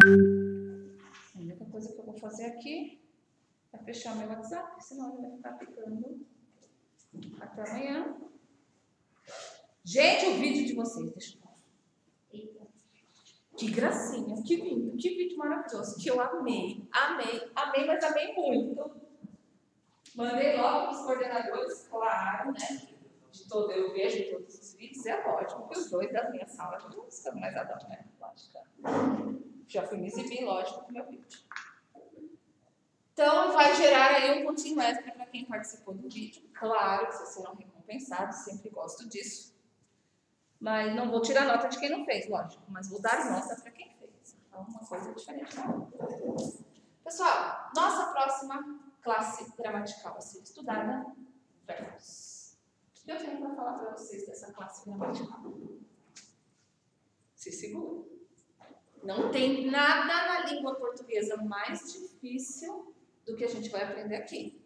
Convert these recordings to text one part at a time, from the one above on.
A única coisa que eu vou fazer aqui é fechar meu WhatsApp, senão ele vai ficar ficando até amanhã. Gente, o vídeo de vocês, deixa eu ver. Que gracinha, que lindo, que vídeo maravilhoso, que eu amei, mas amei muito. Mandei logo para os coordenadores, claro, né? Eu vejo todos os vídeos, é lógico que os dois da minha sala não estão mais adultos, né? Lógico. Já fui me exibir, lógico, com o meu vídeo. Então, vai gerar aí um pontinho extra para quem participou do vídeo. Claro que vocês serão recompensados, sempre gosto disso. Mas não vou tirar nota de quem não fez, lógico, mas vou dar nota para quem fez. Então, uma coisa diferente da outra. Pessoal, nossa próxima classe gramatical a ser estudada, verbos. O que eu tenho para falar para vocês dessa classe gramatical? Se segura. Não tem nada na língua portuguesa mais difícil do que a gente vai aprender aqui.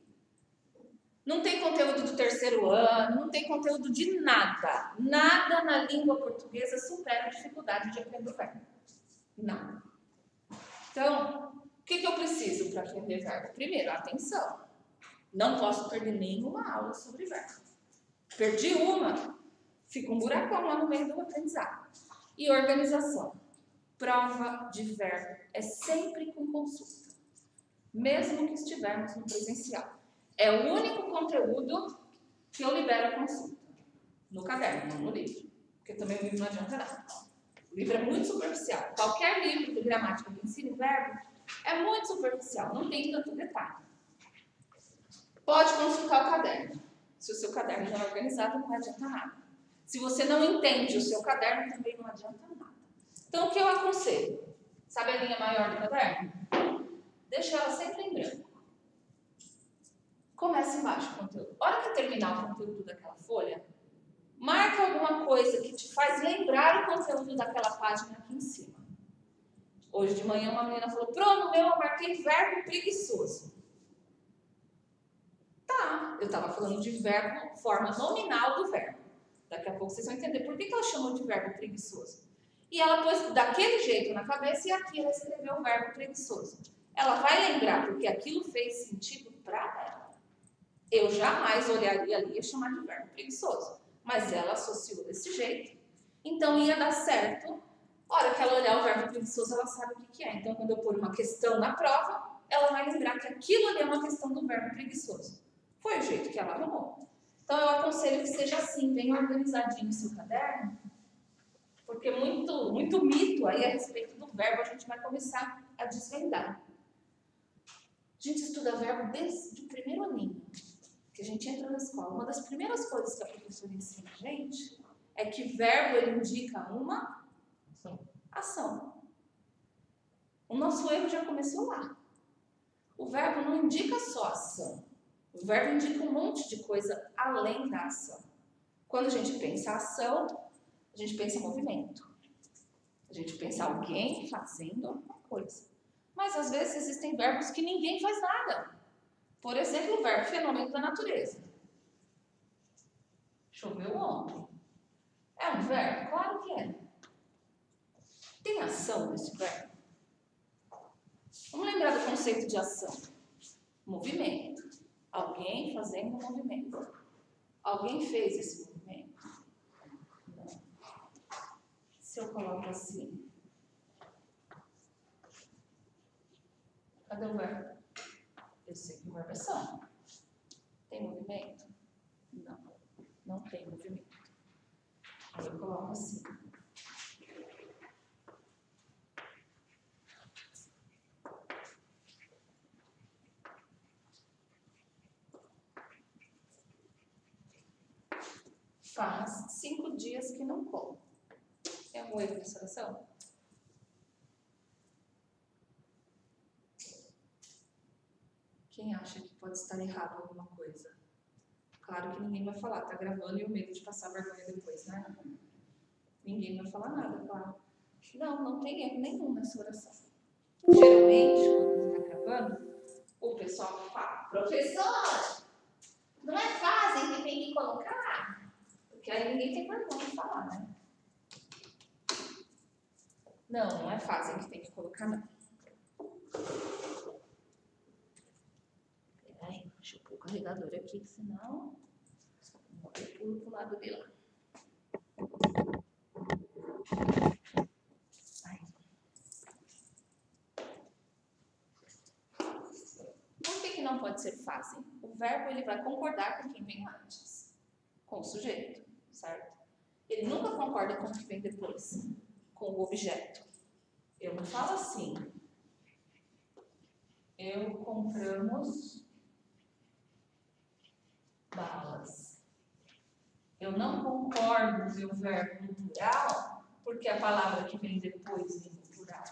Não tem conteúdo do terceiro ano, não tem conteúdo de nada. Nada na língua portuguesa supera a dificuldade de aprender o verbo. Nada. Então, o que eu preciso para aprender verbo? Primeiro, atenção. Não posso perder nenhuma aula sobre verbo. Perdi uma, fica um buracão lá no meio do aprendizado. E organização. Prova de verbo é sempre com consulta, mesmo que estivermos no presencial. É o único conteúdo que eu libero a consulta. No caderno, não no livro. Porque também o livro não adianta nada. O livro é muito superficial. Qualquer livro de gramática que ensine verbo é muito superficial, não tem tanto detalhe. Pode consultar o caderno. Se o seu caderno não é organizado, não adianta nada. Se você não entende o seu caderno, também não adianta nada. Então, o que eu aconselho? Sabe a linha maior do caderno? Deixa ela sempre em branco. Começa embaixo o conteúdo. A hora que terminar o conteúdo daquela folha, marca alguma coisa que te faz lembrar o conteúdo daquela página aqui em cima. Hoje de manhã uma menina falou, no meu eu marquei verbo preguiçoso. Tá, eu estava falando de verbo, forma nominal do verbo. Daqui a pouco vocês vão entender por que ela chamou de verbo preguiçoso. E ela pôs daquele jeito na cabeça e aqui ela escreveu o verbo preguiçoso. Ela vai lembrar porque aquilo fez sentido para ela. Eu jamais olharia ali e chamar de verbo preguiçoso. Mas ela associou desse jeito. Então ia dar certo. A hora que ela olhar o verbo preguiçoso, ela sabe o que é. Então, quando eu pôr uma questão na prova, ela vai lembrar que aquilo ali é uma questão do verbo preguiçoso. Foi o jeito que ela arrumou. Então, eu aconselho que seja assim, bem organizadinho o seu caderno, porque muito mito aí a respeito do verbo a gente vai começar a desvendar. A gente estuda verbo desde o primeiro aninho, que a gente entra na escola. Uma das primeiras coisas que a professora ensina a gente é que verbo ele indica uma ação. O nosso erro já começou lá. O verbo não indica só ação. O verbo indica um monte de coisa além da ação. Quando a gente pensa ação, a gente pensa movimento. A gente pensa alguém fazendo alguma coisa. Mas às vezes existem verbos que ninguém faz nada. Por exemplo, o verbo fenômeno da natureza. Choveu ontem. É um verbo? Claro que é. Tem ação nesse verbo? Vamos lembrar do conceito de ação. Movimento. Alguém fazendo um movimento. Alguém fez esse movimento? Não. Se eu coloco assim. Cadê o verbo? Eu sei que o verbo é ação. Tem movimento? Não. Não tem movimento. Aí eu coloco assim. Faz 5 dias que não como. Tem algum erro nessa oração? Quem acha que pode estar errado alguma coisa? Claro que ninguém vai falar, tá gravando e o medo de passar vergonha depois, né? Ninguém vai falar nada, claro. Não tem erro nenhum nessa oração. Geralmente, quando está gravando, o pessoal fala, professor, não é fácil que tem que colocar? Porque aí ninguém tem vergonha de falar, né? Não, não é fase que tem que colocar, não. Peraí, deixa eu pôr o carregador aqui, senão eu pulo pro lado dele. Por que não pode ser fase? O verbo ele vai concordar com quem vem antes, com o sujeito, certo? Ele nunca concorda com o que vem depois, com o objeto. Eu não falo assim. Eu compramos balas. Eu não concordo com o meu verbo no plural, porque a palavra que vem depois vem no plural.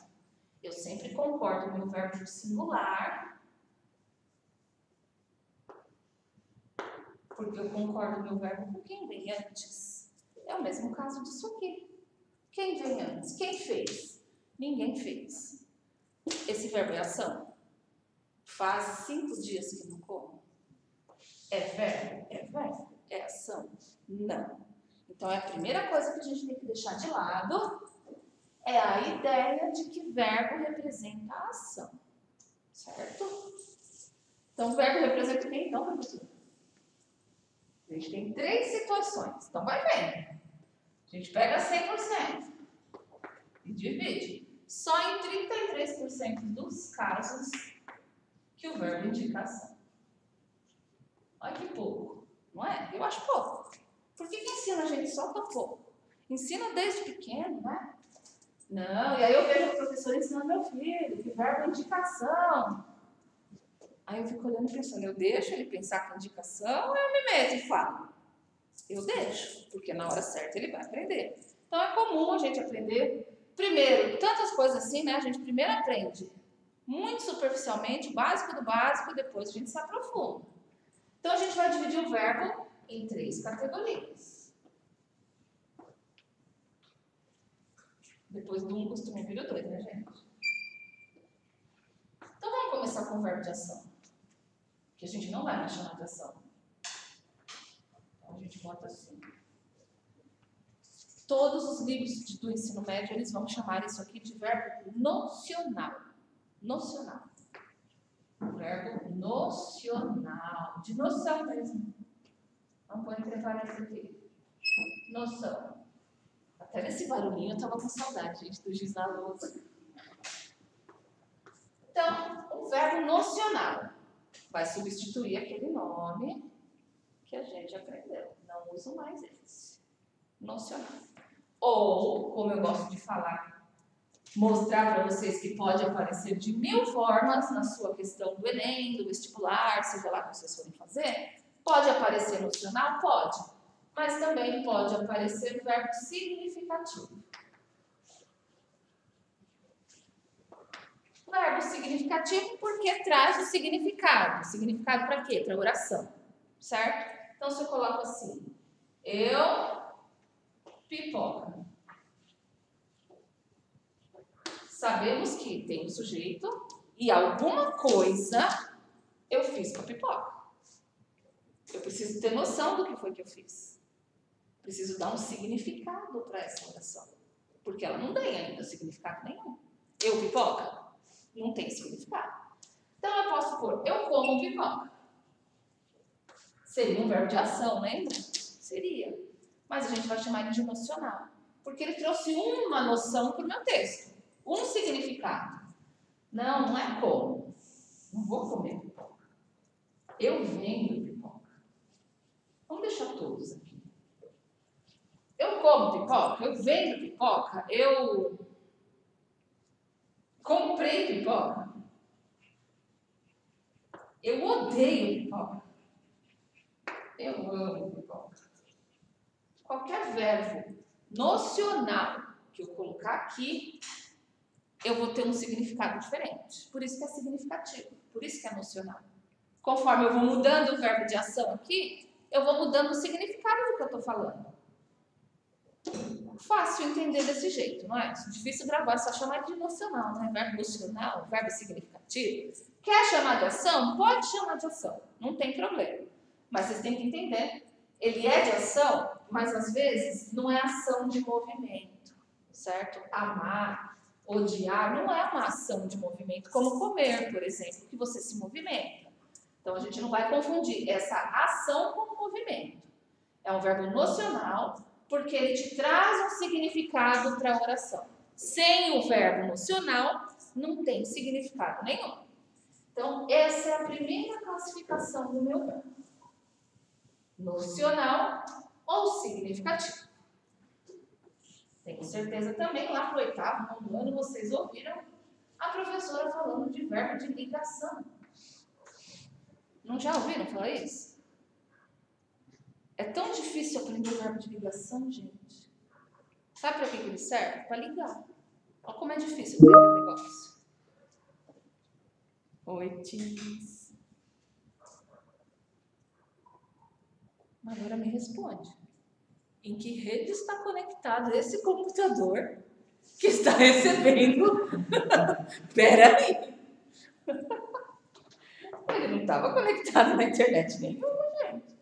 Eu sempre concordo com o meu verbo no singular, porque eu concordo com o meu verbo com quem vem antes. É o mesmo caso disso aqui. Quem vem antes? Quem fez? Ninguém fez. Esse verbo é ação. Faz 5 dias que não como. É verbo? É verbo. É ação? Não. Então, a primeira coisa que a gente tem que deixar de lado é a ideia de que verbo representa a ação. Certo? Então, o verbo representa quem? Então, professor? A gente tem 3 situações. Então, vai vendo. A gente pega 100% e divide. Só em 33% dos casos que o verbo indica ação. Olha que pouco, não é? Eu acho pouco. Por que ensina a gente só tão pouco? Ensina desde pequeno, né? Não, e aí eu vejo o professor ensinando meu filho, que verbo é indicação. Aí eu fico olhando e pensando, eu deixo ele pensar que é indicação ou eu me meto e falo? Eu deixo, porque na hora certa ele vai aprender. Então é comum a gente aprender, primeiro, tantas coisas assim, né? A gente primeiro aprende muito superficialmente, o básico do básico, depois a gente se aprofunda. Então a gente vai dividir o verbo em 3 categorias. Depois do 1 costuma vir o 2, né, gente? Então vamos começar com o verbo de ação, que a gente não vai mais chamar de ação. Então a gente bota assim. Todos os livros do ensino médio, eles vão chamar isso aqui de verbo nocional. Nocional. Verbo nocional. De noção mesmo. Vamos pôr entre parênteses aqui. Noção. Até nesse barulhinho eu estava com saudade, gente, do giz na lousa. Então, o verbo nocional vai substituir aquele nome que a gente aprendeu. Não uso mais esse. Nocional. Ou, como eu gosto de falar, mostrar para vocês que pode aparecer de 1000 formas na sua questão do Enem, do vestibular, seja lá o que vocês forem fazer. Pode aparecer nocional? Pode. Mas também pode aparecer verbo significativo. Verbo significativo porque traz o significado. Significado para quê? Para oração. Certo? Então, se eu coloco assim, eu pipoca. Sabemos que tem um sujeito e alguma coisa eu fiz com a pipoca. Eu preciso ter noção do que foi que eu fiz. Preciso dar um significado para essa oração. Porque ela não tem ainda significado nenhum. Eu pipoca? Não tem significado. Então eu posso pôr, eu como pipoca. Seria um verbo de ação, lembra? Seria. Mas a gente vai chamar ele de nocional. Porque ele trouxe uma noção para o meu texto. Um significado. Não, não é como. Não vou comer pipoca. Eu vendo pipoca. Vamos deixar todos aqui. Eu como pipoca, eu vendo pipoca, eu comprei pipoca. Eu odeio pipoca. Eu amo pipoca. Qualquer verbo nocional que eu colocar aqui, eu vou ter um significado diferente. Por isso que é significativo, por isso que é nocional. Conforme eu vou mudando o verbo de ação aqui, eu vou mudando o significado do que eu estou falando. Fácil entender desse jeito, não é? Difícil gravar, é só chamar de nocional, né? Verbo nocional, verbo significativo. Quer chamar de ação? Pode chamar de ação, não tem problema. Mas vocês têm que entender, ele é de ação, mas às vezes não é ação de movimento, certo? Amar Odiar não é uma ação de movimento, como comer, por exemplo, que você se movimenta. Então, a gente não vai confundir essa ação com o movimento. É um verbo nocional, porque ele te traz um significado para a oração. Sem o verbo nocional, não tem significado nenhum. Então, essa é a primeira classificação do meu verbo. Nocional ou significativo. Tenho certeza também, lá para o 8º ano, vocês ouviram a professora falando de verbo de ligação. Não já ouviram falar isso? É tão difícil aprender o verbo de ligação, gente. Sabe para que ele serve? Para ligar. Olha como é difícil aprender o negócio. Oi, Teams. Agora me responde. Em que rede está conectado esse computador que está recebendo? Peraí. Ele não estava conectado na internet nenhuma, gente.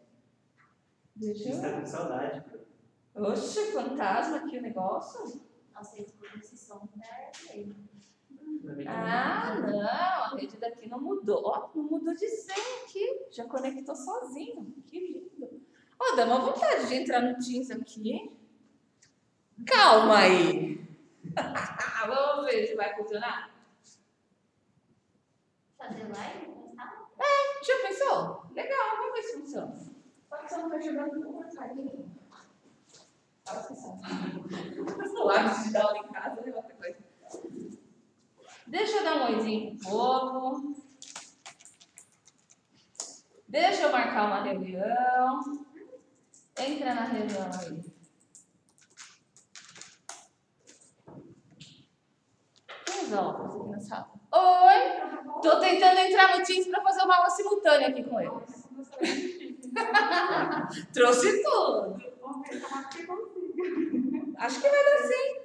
Deixa eu... Você está com saudade. Oxe, fantasma aqui o negócio. Nossa, esse som é feio. Ah, não, a rede daqui não mudou. Ó, não mudou de senha aqui. Já conectou sozinho. Que lindo. Ó, dá uma vontade de entrar no Teams aqui. Calma aí. Vamos ver se vai funcionar. Fazer live? Tá? Já pensou? Legal, vamos ver se funciona. Só que você não tá jogando com o aqui. Olha só. O hábito de dar aula em casa é outra coisa. Deixa eu dar um oizinho pro povo. Deixa eu marcar uma reunião. Entra na reunião aí. Quem é óculos aqui na sala? Oi! Tô tentando entrar no Teams para fazer uma aula simultânea aqui com eles. Trouxe tudo. Acho que vai dar sim.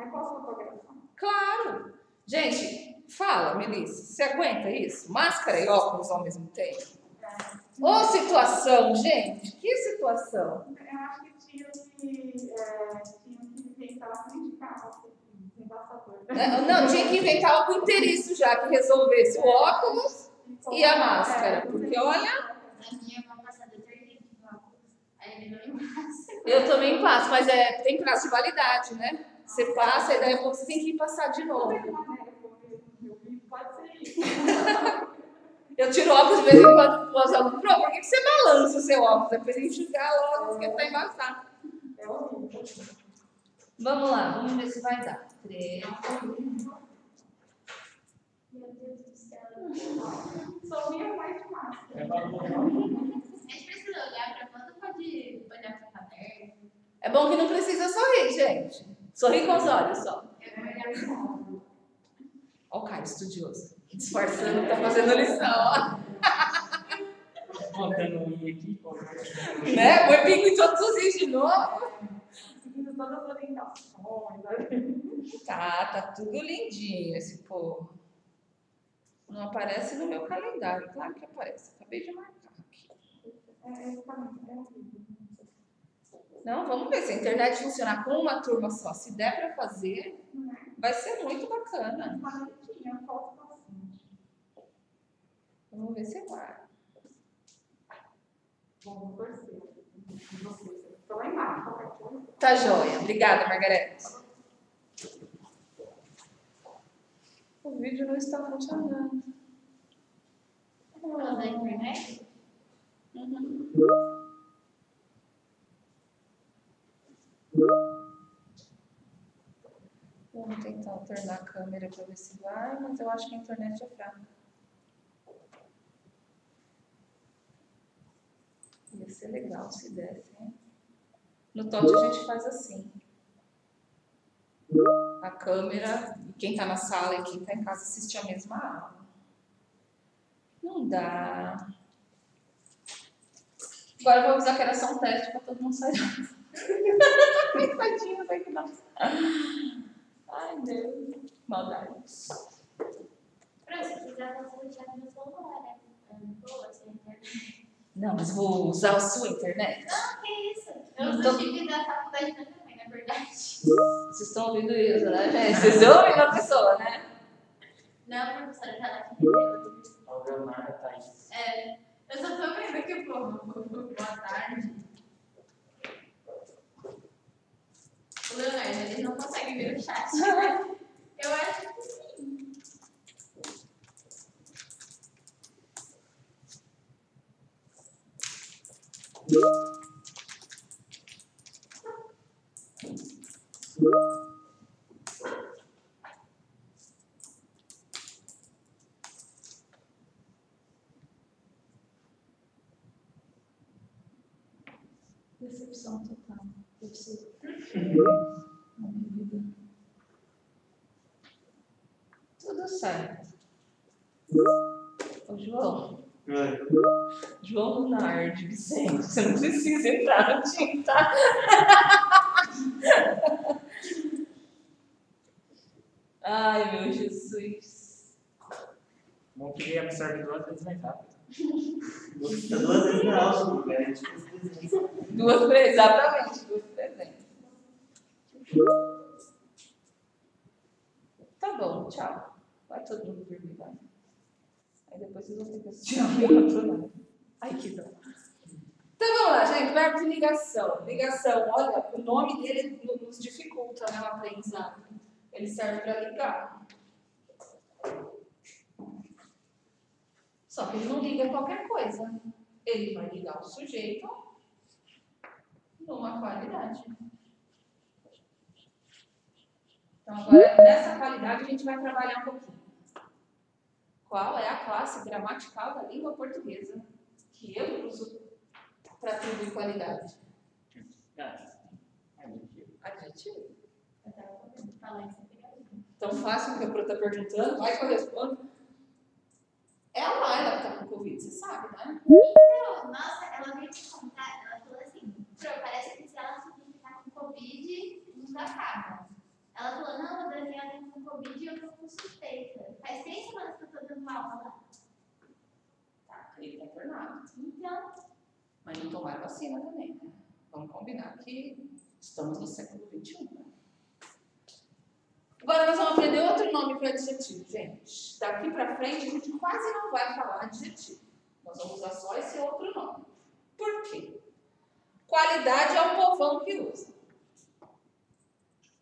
Eu posso fotografar? Claro. Gente, fala, Melissa. Você aguenta isso? Máscara e óculos ao mesmo tempo? Ô, situação, gente. Que situação. Eu acho que tinha que inventar assim de carro, sem passador. Não, tinha que inventar algo inteiriço já que resolvesse o óculos e a máscara. Porque, olha... Na minha mão passada eu terminei de óculos. Aí ele não passa. Eu também passo, mas tem prazo de validade, né? Você passa e daí a pouco você tem que ir passar de novo. Pode ser isso. Eu tiro o óculos de vez em quando para os alunos. Pro, por que você balança o seu óculos? É para ele enxugar logo, porque está embaçado. É horrível. Vamos lá, vamos ver se vai dar. 3. Meu Deus do céu. Sorria mais de máscara. A gente precisa olhar para quando pode olhar para o caderno. É bom que não precisa sorrir, gente. Sorri com os olhos só. Eu vou olhar para o óculos. Olha o cara estudioso. Disfarçando, tá fazendo lição, ó. Botando unha aqui. Né? Põe pico em todos os rios de novo. Seguindo todas as orientações. Tá tudo lindinho esse povo. Não aparece no meu calendário. Claro que aparece. Acabei de marcar aqui. É horrível. Não, vamos ver se a internet funcionar com uma turma só. Se der para fazer, vai ser muito bacana. Vamos ver se vai. Vamos torcer. Estou lá embaixo. Tá joia. Obrigada, Margarete. O vídeo não está funcionando. Por causa da internet? Uhum. Vamos tentar alternar a câmera para ver se vai, mas eu acho que a internet é fraca. Ia ser legal se desse, hein? No TOT a gente faz assim. A câmera, e quem está na sala e quem está em casa assiste a mesma aula. Não dá. Agora eu vou avisar que era só um teste para todo mundo sair. Tadinho, vai que não. Ai, Deus. Maldade. Pra se quiser fazer o chat no celular, né? Boa, sem internet. Não, mas vou usar a sua internet. Não, que isso. Eu Então- uso o chip da faculdade também, né? Porque verdade. Vocês estão ouvindo isso, né, gente? Vocês estão ouvindo a pessoa, né? Não, professora, que ela entendeu. A Leonardo tá aí. É, eu só tô vendo aqui o povo. Boa tarde. O Leonardo, ele não consegue ver o chat. Eu acho que sim. Decepção total. Deve ser. Na minha vida. Tudo certo. Ô, João. João Lunardi, Vicente, você não precisa entrar no time, tá? Ai, meu Jesus. Bom que ele absorve 2 vezes mais rápido. 2 vezes não, né? Tipo, 2 vezes, exatamente, 2 presentes. Tá bom, tchau. Vai todo mundo dormir, vai. Aí depois vocês vão ter que assistir a maratona. Ai, que dó. Então vamos lá, gente. Verbo de ligação. Ligação, olha, o nome dele nos dificulta, né, o aprendizado. Ele serve para ligar. Só que ele não liga qualquer coisa. Ele vai ligar o sujeito numa qualidade. Então agora, nessa qualidade, a gente vai trabalhar um pouquinho. Qual é a classe gramatical da língua portuguesa que eu uso para atribuir qualidade? Adjetivo. Eu tava falando isso aqui. Tão fácil que a Pro está perguntando, vai que eu respondo. É a Laila que está com Covid, você sabe, né? Então, nossa, ela veio te contar, ela falou assim, Pro, parece que se ela ficar com Covid, não acaba. Ela falou, não, a Daniela tem com Covid e eu tô com suspeita. Faz 3 semanas que eu tô dando aula lá. Tá, ele está internado. Então, Mas não tomaram vacina também, né? Vamos combinar que estamos no século XXI, né? Agora nós vamos aprender outro nome para adjetivo, gente. Daqui para frente a gente quase não vai falar adjetivo. Nós vamos usar só esse outro nome. Por quê? Qualidade é o povão que usa.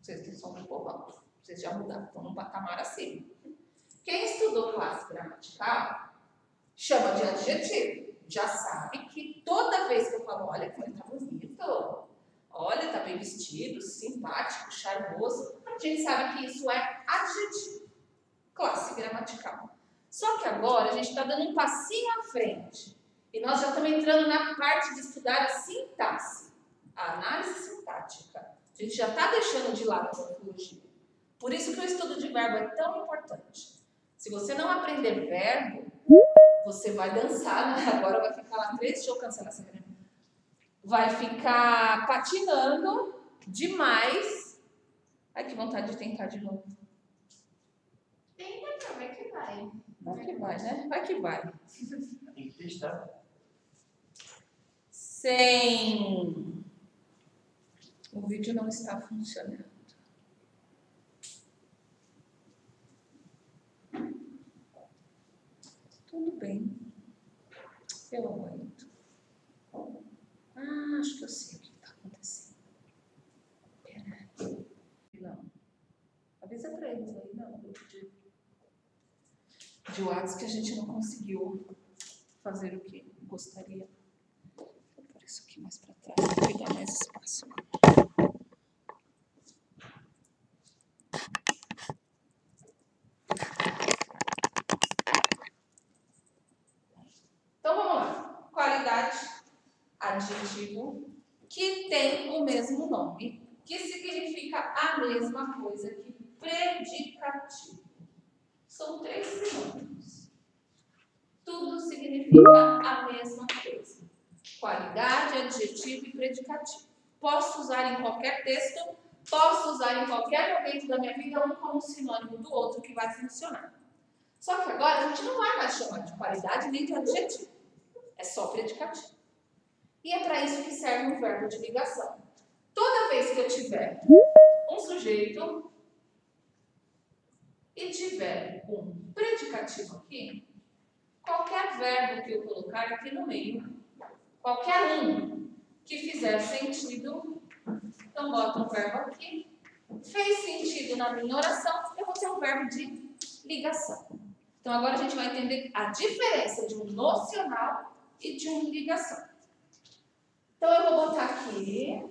Vocês que são do povão, vocês já mudaram, estão num patamar acima. Quem estudou classe gramatical chama de adjetivo. Já sabe que toda vez que eu falo, olha, como ele tá bonito, olha, tá bem vestido, simpático, charmoso, a gente sabe que isso é adjetivo, classe gramatical. Só que agora a gente está dando um passinho à frente e nós já estamos entrando na parte de estudar a sintaxe, a análise sintática. A gente já está deixando de lado a morfologia. Por isso que o estudo de verbo é tão importante. Se você não aprender verbo, você vai dançar, né? Agora vai ficar lá 3, deixa eu cancelar essa reunião. Vai ficar patinando demais. Ai, que vontade de tentar de novo. tenta, vai que vai. Vai que vai, né? Vai que vai. Tem que testar. Sem. O vídeo não está funcionando. Tudo bem. Eu aguento. Ah, acho que eu sei o que está acontecendo. Pera. Não. Avisa para eles aí, não. De WhatsApp que a gente não conseguiu fazer o que gostaria. Vou pôr isso aqui mais para trás para pegar mais espaço. Então vamos lá. Qualidade, adjetivo, que tem o mesmo nome, que significa a mesma coisa que predicativo. São 3 sinônimos. Tudo significa a mesma coisa. Qualidade, adjetivo e predicativo. Posso usar em qualquer texto, posso usar em qualquer momento da minha vida, um como sinônimo do outro que vai funcionar. Só que agora a gente não vai mais chamar de qualidade nem de adjetivo. É só predicativo. E é para isso que serve um verbo de ligação. Toda vez que eu tiver um sujeito e tiver um predicativo aqui, qualquer verbo que eu colocar aqui no meio, qualquer um que fizer sentido, então bota um verbo aqui, fez sentido na minha oração, eu vou ter um verbo de ligação. Então agora a gente vai entender a diferença de um nocional e de uma ligação. Então eu vou botar aqui,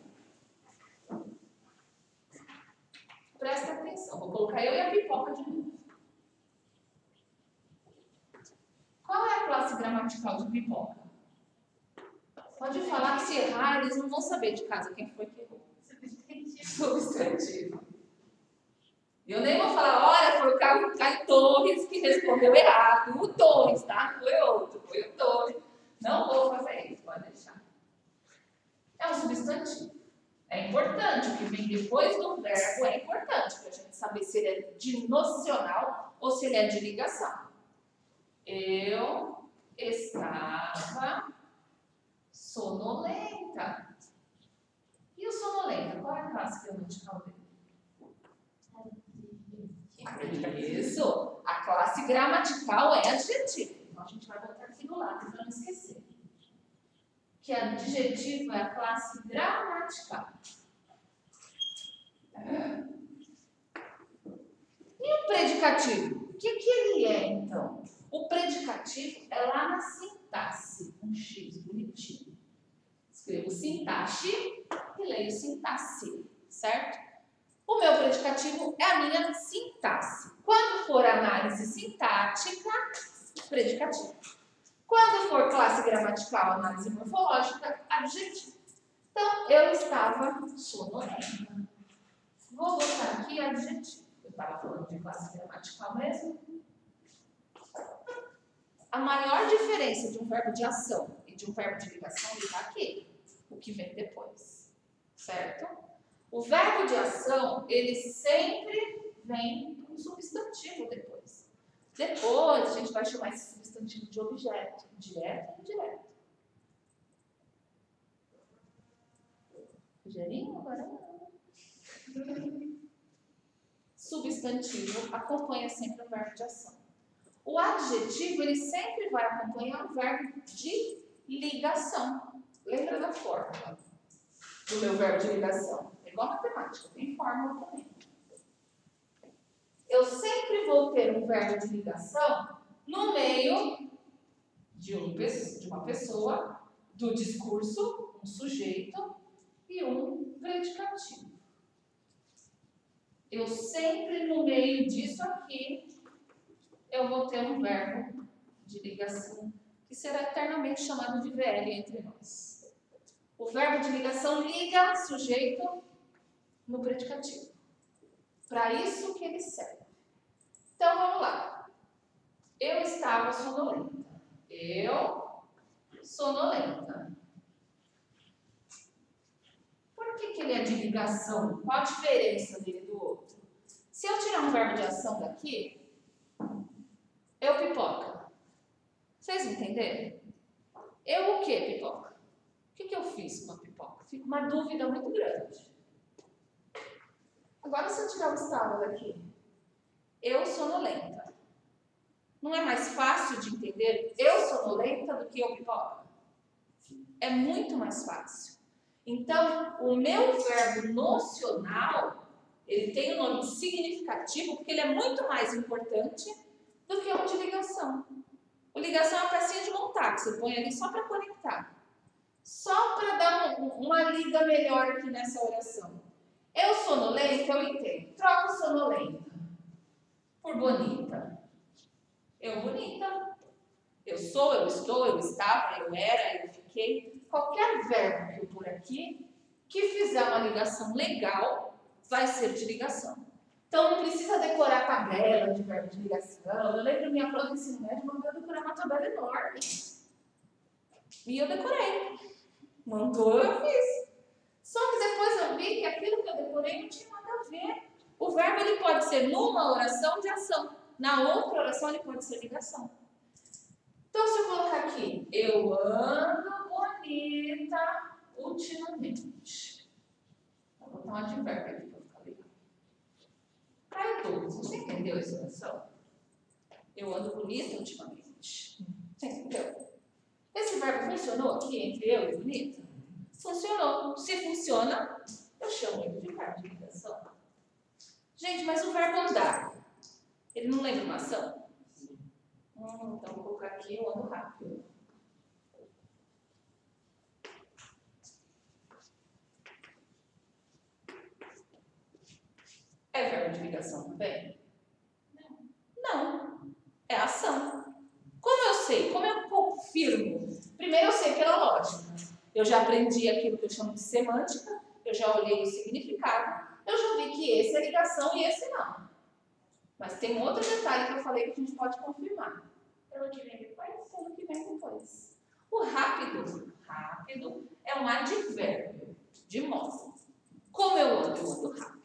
presta atenção, vou colocar eu e a pipoca de novo. Qual é a classe gramatical de pipoca? Pode falar que se errar, eles não vão saber de casa quem foi que errou. Substantivo. Eu nem vou falar, olha, foi o Caio Torres que respondeu errado. O Torres, tá? Foi outro, foi o Torres. Não vou fazer isso, pode deixar. É um substantivo. É importante, o que vem depois do verbo é importante, para a gente saber se ele é de nocional ou se ele é de ligação. Eu estava sonolenta. E o sonolenta? Qual é a classe gramatical dele? Isso. A classe gramatical é adjetivo. Então a gente vai botar aqui do lado para não esquecer. Que adjetivo é a classe gramatical. E o predicativo? O que ele é, então? O predicativo é lá na sintaxe. Um X bonitinho. Escrevo sintaxe e leio sintaxe, certo? O meu predicativo é a minha sintaxe. Quando for análise sintática, predicativo. Quando for classe gramatical, análise morfológica, adjetivo. Então, eu estava sonolenta. Vou botar aqui adjetivo. Eu estava falando de classe gramatical mesmo. A maior diferença de um verbo de ação e de um verbo de ligação está aqui. O que vem depois. Certo? O verbo de ação, ele sempre vem com um substantivo depois. Depois, a gente vai chamar esse substantivo de objeto. Direto ou indireto. Rogerinho, agora não. Substantivo acompanha sempre o verbo de ação. O adjetivo, ele sempre vai acompanhar o verbo de ligação. Lembra da fórmula do meu verbo de ligação? É igual a matemática, tem fórmula também. Eu sempre vou ter um verbo de ligação no meio de uma pessoa, do discurso, um sujeito e um predicativo. Eu sempre no meio disso aqui, eu vou ter um verbo de ligação que será eternamente chamado de VL entre nós. O verbo de ligação liga sujeito no predicativo. Para isso que ele serve. Então, vamos lá. Eu estava sonolenta. Eu, sonolenta. Por que ele é de ligação? Qual a diferença dele do outro? Se eu tirar um verbo de ação daqui, eu pipoca. Vocês entenderam? Eu o que, pipoca? O que eu fiz com a pipoca? Fica uma dúvida muito grande. Agora, se eu tirar o estava daqui, eu sonolenta. Não é mais fácil de entender eu sonolenta do que eu pipoca? É muito mais fácil. Então, o meu verbo nocional, ele tem um nome significativo porque ele é muito mais importante do que o de ligação. O ligação é uma pecinha de montar, que você põe ali só para conectar. Só para dar uma liga melhor aqui nessa oração. Eu sonolenta, eu entendo. Troco sonolenta por bonita. Eu bonita. Eu sou, eu estou, eu estava, eu era, eu fiquei. Qualquer verbo que eu pôr aqui, que fizer uma ligação legal, vai ser de ligação. Então, não precisa decorar a tabela de verbo de ligação. Eu lembro minha prova de ensino médio, mandou eu decorar uma tabela enorme. E eu decorei. Mandou, eu fiz. Só que depois eu vi que aquilo que eu decorei não tinha nada a ver. O verbo ele pode ser numa oração de ação. Na outra oração ele pode ser ligação. Então, se eu colocar aqui, eu ando bonita ultimamente. Vou botar um advérbio aqui para ficar legal. Caio Torres, você entendeu essa noção? Eu ando bonita ultimamente. Você entendeu? Esse verbo funcionou aqui entre eu e bonita? Funcionou. Se funciona, eu chamo ele de verbo de ligação. Gente, mas o verbo andar, ele não lembra uma ação? Então vou colocar aqui, eu ando rápido. É verbo de ligação também? Não. É ação. Como eu sei? Como eu confirmo? Primeiro eu sei pela lógica. Eu já aprendi aquilo que eu chamo de semântica, eu já olhei o significado, eu já vi que esse é ligação e esse não. Mas tem um outro detalhe que eu falei que a gente pode confirmar. Pelo que vem depois? Pelo que vem depois. O rápido é um advérbio de modo. Como eu ando rápido.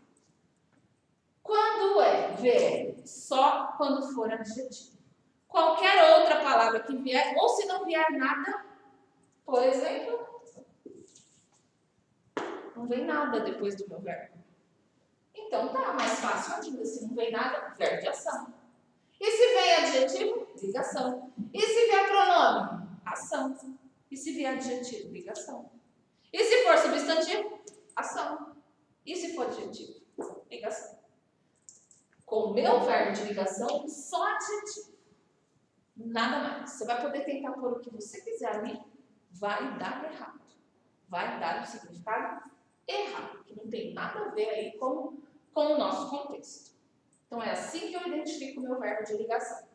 Quando é verbo? Só quando for adjetivo. Qualquer outra palavra que vier, ou se não vier nada, por exemplo, não vem nada depois do meu verbo. Então tá mais fácil ainda. Se não vem nada, verbo de ação. E se vem adjetivo? Ligação. E se vier pronome? Ação. E se vier adjetivo? Ligação. E se for substantivo? Ação. E se for adjetivo? Ligação. Com o meu verbo de ligação, só adjetivo. Nada mais. Você vai poder tentar pôr o que você quiser ali, vai dar errado. Vai dar um significado errado, que não tem nada a ver aí com o nosso contexto. Então, é assim que eu identifico o meu verbo de ligação.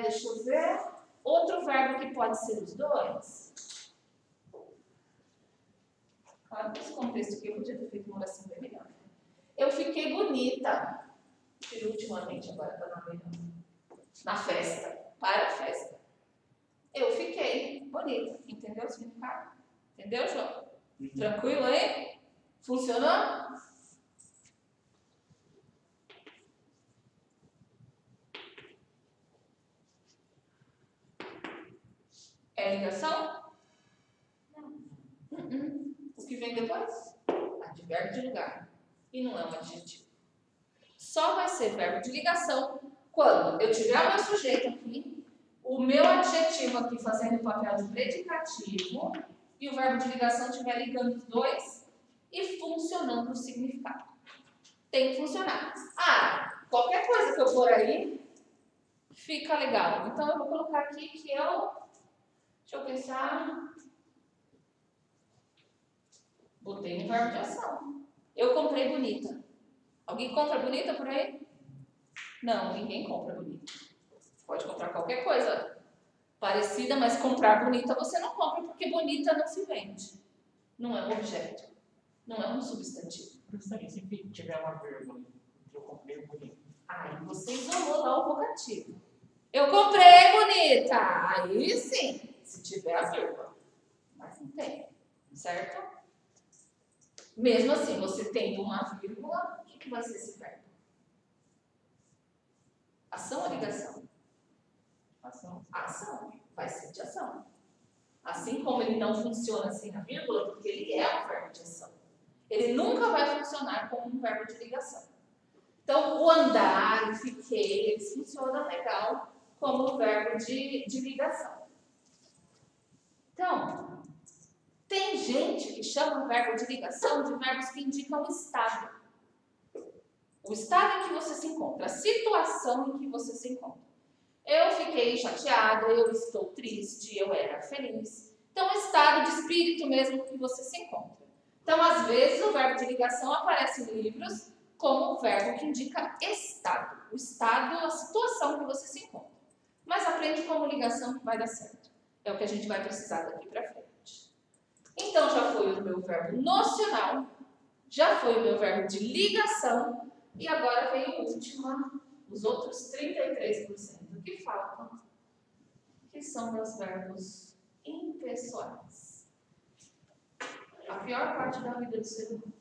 Deixa eu ver. Outro verbo que pode ser os dois. Claro, nesse contexto aqui eu podia ter feito uma oração bem melhor. Eu fiquei bonita. Ultimamente, agora está na festa. Para a festa. Eu fiquei bonita. Entendeu o significado? Entendeu, João? Tranquilo aí? Funcionou? É ligação? Não. O que vem depois? Advérbio de lugar. E não é um adjetivo. Só vai ser verbo de ligação quando eu tiver o meu sujeito aqui, o meu adjetivo aqui fazendo o papel de predicativo e o verbo de ligação estiver ligando os dois e funcionando o significado. Tem que funcionar. Qualquer coisa que eu pôr aí fica legal. Então eu vou colocar aqui que deixa eu pensar. Botei um verbo de ação. Eu comprei bonita. Alguém compra bonita por aí? Não, ninguém compra bonita. Você pode comprar qualquer coisa parecida, mas comprar bonita você não compra, porque bonita não se vende. Não é um objeto. Não é um substantivo. Professor, se tiver uma vírgula, eu comprei bonito. Aí você isolou lá o vocativo. Eu comprei bonita. Aí sim, se tiver a vírgula. Mas não tem, certo? Mesmo assim, você tendo uma vírgula, o que vai ser esse verbo? Ação ou ligação? Ação. Ação. Vai ser de ação. Assim como ele não funciona sem a vírgula, porque ele é um verbo de ação. Ele nunca vai funcionar como um verbo de ligação. Então, o andar, o fiquei, eles funcionam legal como verbo de ligação. Então, tem gente que chama o verbo de ligação de verbos que indicam o estado. O estado em que você se encontra, a situação em que você se encontra. Eu fiquei chateada, eu estou triste, eu era feliz. Então, o estado de espírito mesmo que você se encontra. Então, às vezes, o verbo de ligação aparece em livros como um verbo que indica estado. O estado, a situação que você se encontra. Mas aprende como ligação que vai dar certo. É o que a gente vai precisar daqui para frente. Então, já foi o meu verbo nocional, já foi o meu verbo de ligação, e agora vem o último, os outros 33% que faltam, que são meus verbos impessoais. A pior parte da vida do ser humano.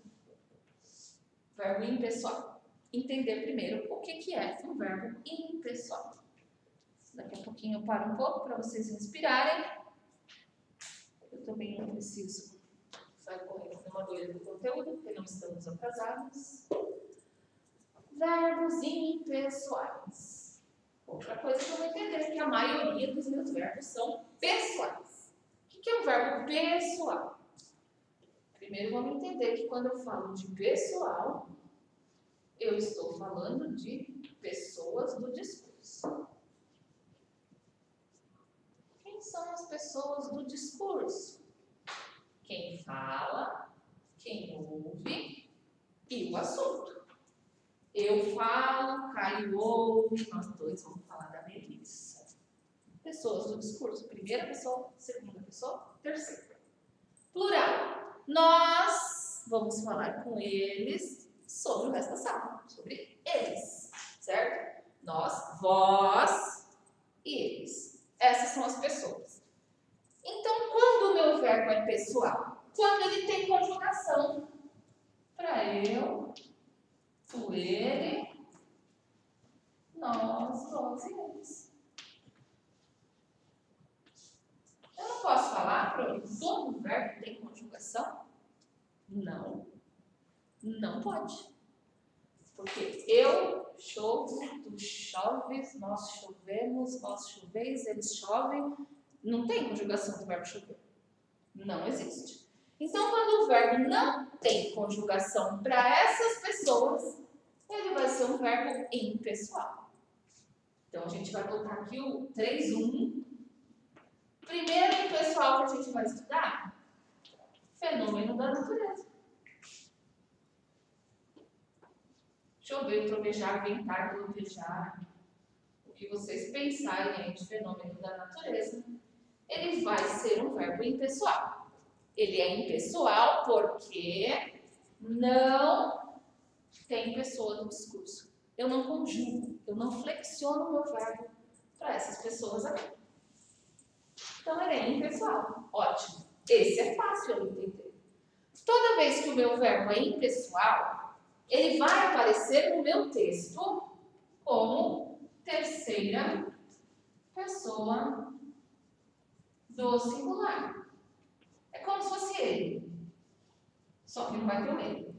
Verbo impessoal. Entender primeiro o que é um verbo impessoal. Daqui a pouquinho eu paro um pouco para vocês inspirarem. Eu também não preciso Vai correr fazer uma doida do conteúdo, porque não estamos atrasados. Verbos impessoais. Outra coisa que eu vou entender é que a maioria dos meus verbos são pessoais. O que é um verbo pessoal? Primeiro vamos entender que quando eu falo de pessoal, eu estou falando de pessoas do discurso. Quem são as pessoas do discurso? Quem fala, quem ouve e o assunto. Eu falo, Caio ouve, nós dois vamos falar da Melissa. Pessoas do discurso, primeira pessoa, segunda pessoa, terceira. Plural. Nós vamos falar com eles sobre o resto da sala, sobre eles, certo? Nós, vós e eles. Essas são as pessoas. Então, quando o meu verbo é pessoal? Quando ele tem conjugação para eu, tu, ele, nós, vós e eles. Eu não posso falar para todo verbo tem conjugação? Não. Não pode. Porque eu chovo, tu choves, nós chovemos, vós choveis, eles chovem. Não tem conjugação do verbo chover. Não existe. Então, quando o verbo não tem conjugação para essas pessoas, ele vai ser um verbo impessoal. Então, a gente vai botar aqui o 3.1. Primeiro impessoal que a gente vai estudar, fenômeno da natureza. Chover, trovejar, ventar, globejar, o que vocês pensarem aí de fenômeno da natureza, ele vai ser um verbo impessoal. Ele é impessoal porque não tem pessoa no discurso. Eu não conjugo, eu não flexiono o meu verbo para essas pessoas aqui. Então, ele é impessoal. Ótimo. Esse é fácil eu entender. Toda vez que o meu verbo é impessoal, ele vai aparecer no meu texto como terceira pessoa do singular. É como se fosse ele. Só que não vai ter o ele.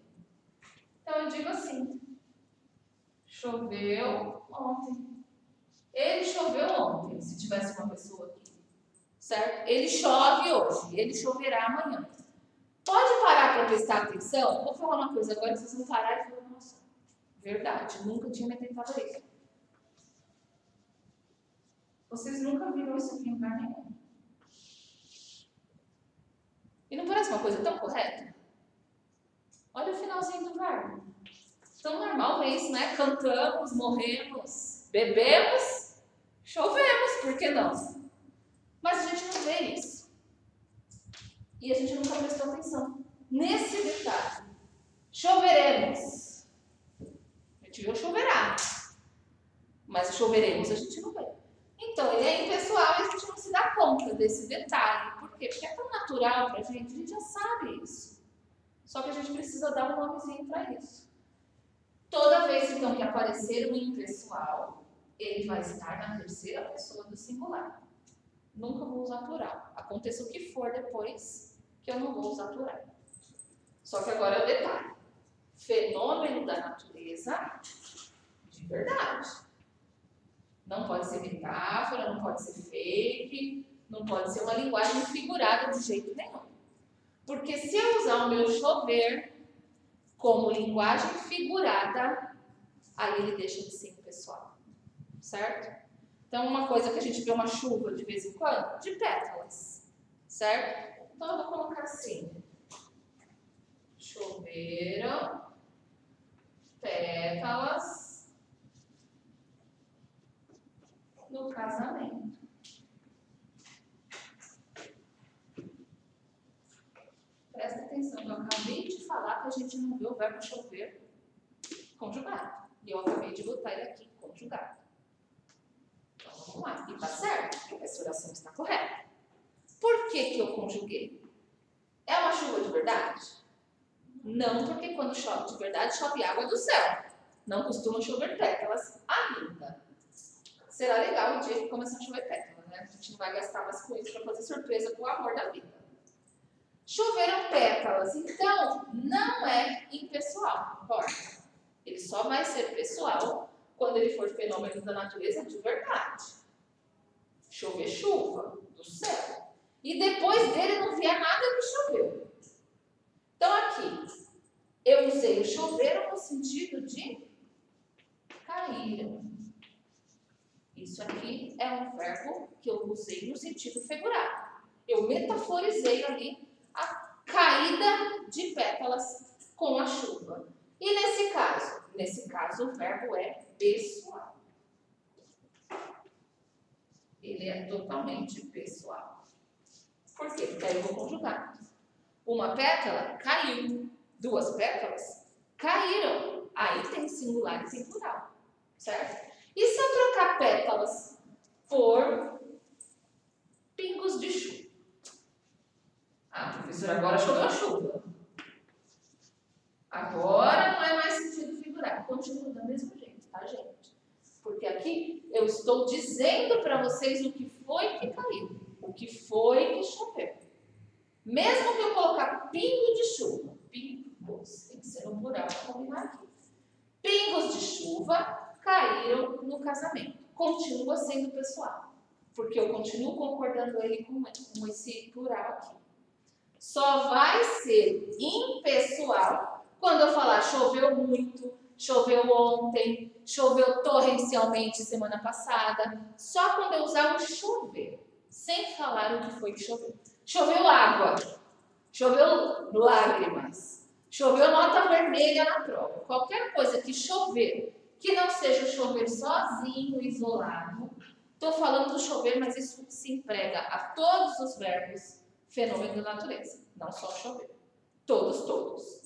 Então, eu digo assim. Choveu ontem. Ele choveu ontem, se tivesse uma pessoa aqui. Certo? Ele chove hoje. Ele choverá amanhã. Pode parar para prestar atenção? Vou falar uma coisa agora, vocês vão parar e falar, nossa, verdade, nunca tinha me atentado a isso. Vocês nunca viram isso aqui em lugar nenhum. E não parece uma coisa tão correta? Olha o finalzinho do verbo. Tão normal ver isso, né? Cantamos, morremos, bebemos, chovemos, por que não? Mas a gente não vê isso. E a gente nunca prestou atenção nesse detalhe. Choveremos. A gente viu choverá. Mas choveremos a gente não vê. Então, ele é impessoal e a gente não se dá conta desse detalhe. Por quê? Porque é tão natural pra gente, a gente já sabe isso. Só que a gente precisa dar um nomezinho para isso. Toda vez, então, que aparecer o impessoal, ele vai estar na terceira pessoa do singular. Nunca vou usar plural. Aconteça o que for depois, que eu não vou usar plural. Só que agora é o detalhe. Fenômeno da natureza de verdade. Não pode ser metáfora, não pode ser fake, não pode ser uma linguagem figurada de jeito nenhum. Porque se eu usar o meu chover como linguagem figurada, aí ele deixa de ser impessoal. Certo? Então, uma coisa que a gente vê uma chuva de vez em quando, de pétalas. Certo? Então, eu vou colocar assim. Choveram pétalas no casamento. Presta atenção, eu acabei de falar que a gente não vê o verbo chover conjugado. E eu acabei de botar ele aqui, conjugado. Então, vamos lá. E tá certo, essa oração está correta. Por que eu conjuguei? É uma chuva de verdade? Não, porque quando chove de verdade, chove água do céu. Não costuma chover pétalas ainda. Será legal o dia que começar a chover pétalas, né? A gente não vai gastar mais com isso para fazer surpresa pro amor da vida. Choveram pétalas, então não é impessoal, importa. Ele só vai ser pessoal quando ele for fenômeno da natureza de verdade. Chover chuva do céu. E depois dele não vier nada que choveu. Então aqui, eu usei o chover no sentido de caíram. Isso aqui é um verbo que eu usei no sentido figurado. Eu metaforizei ali a caída de pétalas com a chuva. E nesse caso o verbo é pessoal. Ele é totalmente pessoal. Por quê? Porque aí eu vou conjugar. Uma pétala caiu, duas pétalas caíram. Aí tem singular e tem plural, certo? E se eu trocar pétalas por pingos de chuva? Ah, professora, agora choveu chuva. Agora não é mais sentido figurado. Continua do mesmo jeito, tá, gente? Porque aqui eu estou dizendo para vocês o que foi que caiu, o que foi que choveu. Mesmo que eu colocar pingo de chuva, pingos, tem que ser no plural para combinar aqui. Pingos de chuva caíram no casamento. Continua sendo pessoal, porque eu continuo concordando ele com esse plural aqui. Só vai ser impessoal quando eu falar choveu muito, choveu ontem, choveu torrencialmente semana passada. Só quando eu usar o chover, sem falar o que foi que choveu. Choveu água, choveu lágrimas, choveu nota vermelha na prova. Qualquer coisa que chover, que não seja chover sozinho, isolado. Estou falando do chover, mas isso se emprega a todos os verbos fenômeno da natureza, não só chover. Todos.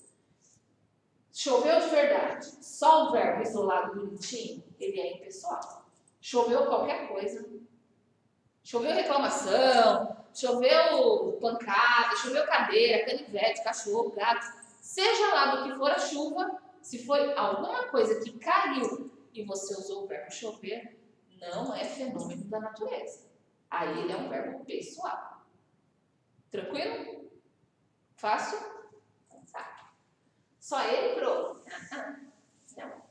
Choveu de verdade, só o verbo isolado bonitinho, ele é impessoal. Choveu qualquer coisa, choveu reclamação, choveu pancada, choveu cadeira, canivete, cachorro, gato, seja lá do que for a chuva, se foi alguma coisa que caiu e você usou o verbo chover, não é fenômeno da natureza. Aí ele é um verbo pessoal. Tranquilo? Fácil? Tá. Só ele pro? Não.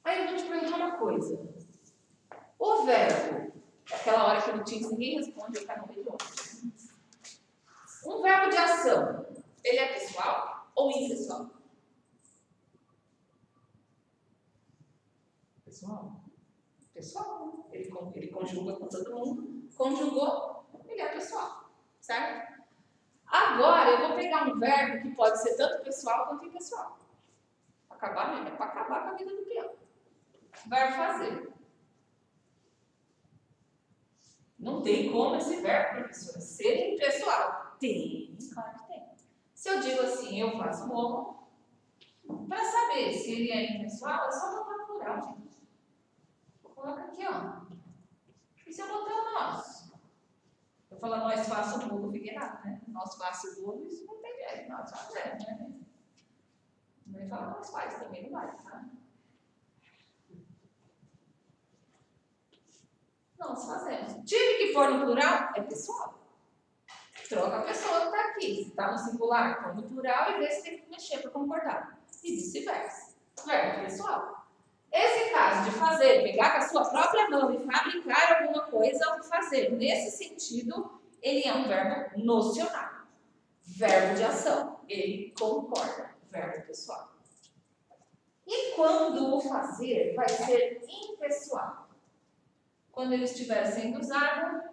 Aí eu vou te perguntar uma coisa. O verbo, aquela hora que não tinha ninguém responde, ele está no meio do outro. Um verbo de ação, ele é pessoal ou impessoal? Pessoal. Ele conjuga com todo mundo. Conjugou, ele é pessoal. Certo? Agora, eu vou pegar um verbo que pode ser tanto pessoal quanto impessoal. Acabar mesmo, é para acabar com a vida do peão. Verbo fazer. Não tem como esse verbo, professora, ser impessoal. Tem, claro que tem. Se eu digo assim, eu faço bolo, para saber se ele é impessoal, é só botar plural, gente. Coloca aqui, ó. E se eu botar o nosso? Eu falo, nós faço o bolo, fica errado, né? Nós faço o bolo, isso não tem jeito. Nós fazemos, né? Não vai falar, nós faz também, não vai, tá? Nós fazemos. Tive que pôr no plural, é pessoal. Troca a pessoa que está aqui. Se está no singular, põe no plural e vê se tem que mexer para concordar. E vice-versa. Verbo pessoal. Esse caso de fazer, pegar com a sua própria mão e fabricar alguma coisa, ou fazer, nesse sentido, ele é um verbo nocional. Verbo de ação. Ele concorda. Verbo pessoal. E quando o fazer vai ser impessoal? Quando ele estiver sendo usado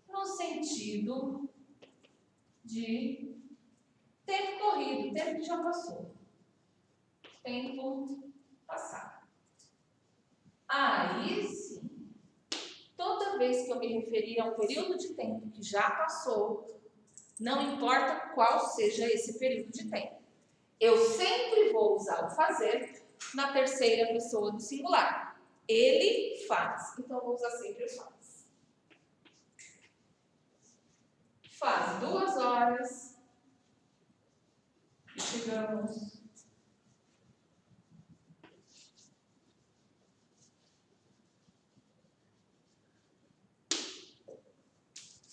no sentido de tempo corrido, tempo que já passou. Tempo passado. Aí sim, toda vez que eu me referir a um período de tempo que já passou, não importa qual seja esse período de tempo, eu sempre vou usar o fazer na terceira pessoa do singular. Ele faz. Então, eu vou usar sempre o faz. Faz 2 horas e chegamos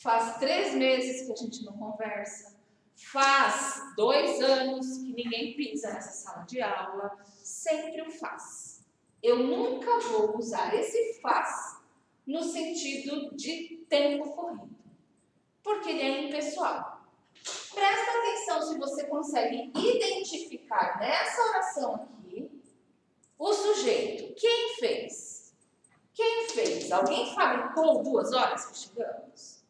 Faz 3 meses que a gente não conversa. Faz 2 anos que ninguém pisa nessa sala de aula. Sempre o faz. Eu nunca vou usar esse faz no sentido de tempo corrido, porque ele é impessoal. Presta atenção se você consegue identificar nessa oração aqui o sujeito. Quem fez? Quem fez? Alguém fabricou 2 horas que chegamos?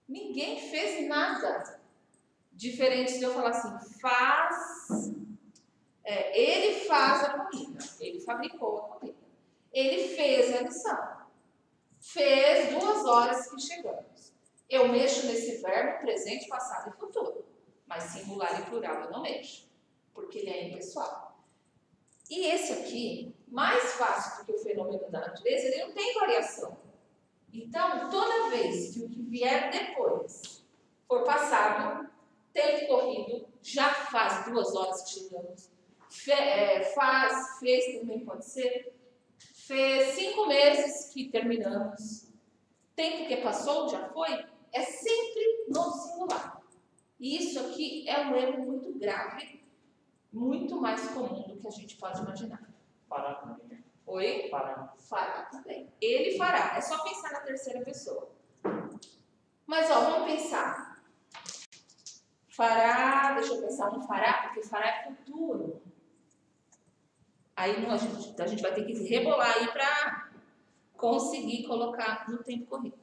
Ninguém fez nada. Diferente de eu falar assim, faz. Ele faz a comida. Ele fabricou a comida. Ele fez a lição. Fez 2 horas que chegamos. Eu mexo nesse verbo presente, passado e futuro. Mas singular e plural eu não mexo. Porque ele é impessoal. E esse aqui, mais fácil do que o fenômeno da natureza, ele não tem variação. Então, toda vez que o que vier depois for passado, tempo corrido, já faz 2 horas que chegamos. Fez também pode ser. Fez 5 meses que terminamos. Tempo que passou, já foi. É sempre no singular. E isso aqui é um erro muito grave, muito mais comum do que a gente pode imaginar. Fará também. Oi? Fará. Fará também. Ele fará. É só pensar na terceira pessoa. Mas, ó, vamos pensar. Fará, deixa eu pensar, não fará, porque fará é futuro. Aí não, a gente vai ter que rebolar aí para conseguir colocar no tempo corrido.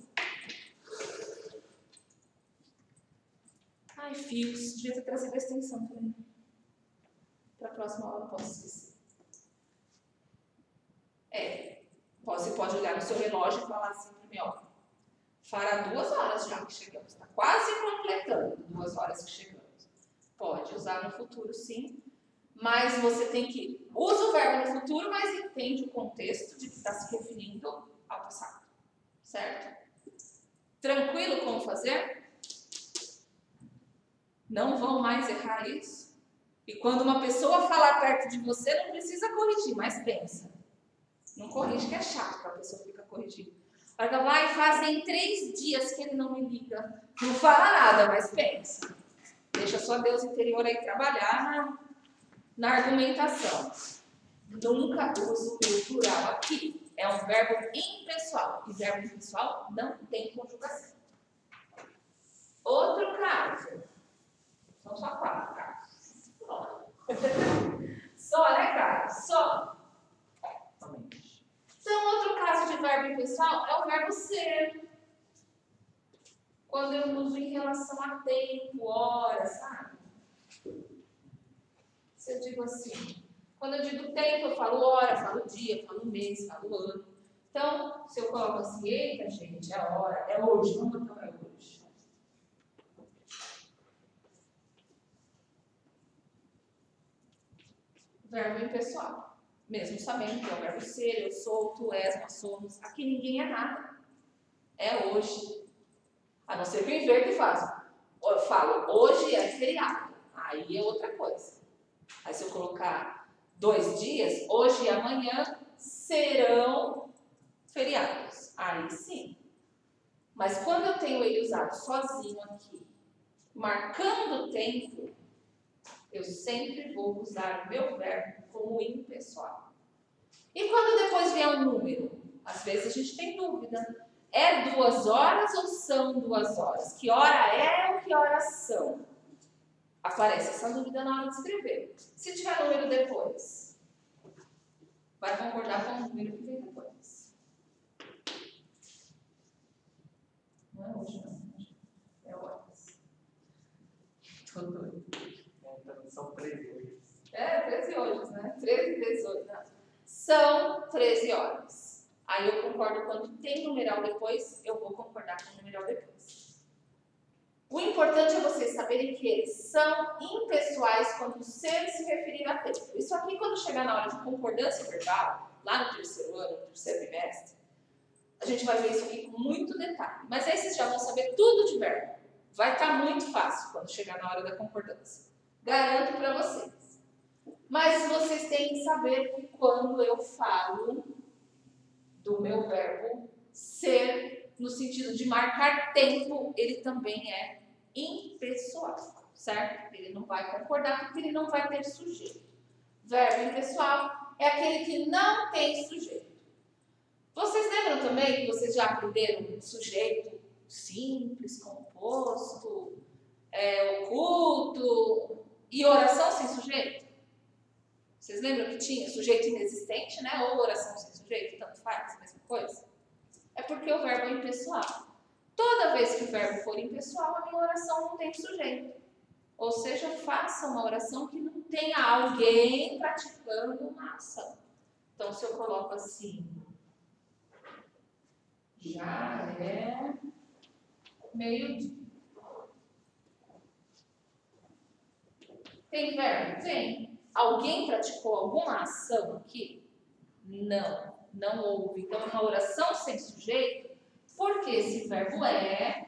Ai, fios, devia ter trazido a extensão também. Para a próxima aula não posso esquecer. Você pode olhar no seu relógio e falar assim para mim, ó. Fará 2 horas já que chegamos. Está quase completando 2 horas que chegamos. Pode usar no futuro, sim. Mas você tem que... Usa o verbo no futuro, mas entende o contexto de que está se referindo ao passado. Certo? Tranquilo como fazer? Não vão mais errar isso? E quando uma pessoa falar perto de você, não precisa corrigir, mas pensa. Não corrige, que é chato para a pessoa ficar corrigindo. Olha que vai, fazem 3 dias que ele não me liga. Não fala nada, mas pensa. Deixa sua Deus interior aí trabalhar na argumentação. Nunca uso o plural aqui. É um verbo impessoal. E verbo impessoal não tem conjugação. Outro caso. São só 4 casos. Só, né, cara? Só. Então, outro caso de verbo impessoal é o verbo ser. Quando eu uso em relação a tempo, hora, sabe? Se eu digo assim, quando eu digo tempo, eu falo hora, falo dia, falo mês, falo ano. Então, se eu coloco assim, eita, gente, é hora, é hoje, vamos botar é hoje. Verbo impessoal. Mesmo sabendo que é o verbo ser, eu sou, tu és, nós somos. Aqui ninguém é nada. É hoje. A não ser que eu inverte e faço. Eu falo, hoje é feriado. Aí é outra coisa. Aí se eu colocar 2 dias, hoje e amanhã serão feriados. Aí sim. Mas quando eu tenho ele usado sozinho aqui, marcando o tempo, eu sempre vou usar o meu verbo como impessoal. E quando depois vier um número? Às vezes a gente tem dúvida. É 2 horas ou são 2 horas? Que hora é ou que horas são? Aparece essa dúvida na hora de escrever. Se tiver número depois, vai concordar com o número que vem depois. Não é hoje, não. É horas. Tô doido. Então, são 13 hoje. 13 hoje, né? 13 vezes 8. Não. São 13 horas. Aí eu concordo quando tem numeral depois, eu vou concordar com o numeral depois. O importante é vocês saberem que eles são impessoais quando o ser se referir a tempo. Isso aqui, quando chegar na hora de concordância verbal, lá no 3º ano, no 3º trimestre, a gente vai ver isso aqui com muito detalhe. Mas aí vocês já vão saber tudo de verbo. Vai estar muito fácil quando chegar na hora da concordância. Garanto para vocês. Mas vocês têm que saber que quando eu falo do meu verbo ser, no sentido de marcar tempo, ele também é impessoal, certo? Ele não vai concordar porque ele não vai ter sujeito. Verbo impessoal é aquele que não tem sujeito. Vocês lembram também que vocês já aprenderam sujeito simples, composto, oculto e oração sem sujeito? Vocês lembram que tinha sujeito inexistente, né? Ou oração sem sujeito, tanto faz, a mesma coisa? É porque o verbo é impessoal. Toda vez que o verbo for impessoal, a minha oração não tem sujeito. Ou seja, faça uma oração que não tenha alguém praticando uma ação. Então, se eu coloco assim, já é meio-dia. Tem verbo? Tem. Alguém praticou alguma ação aqui? Não, não houve. Então, é uma oração sem sujeito, porque esse verbo é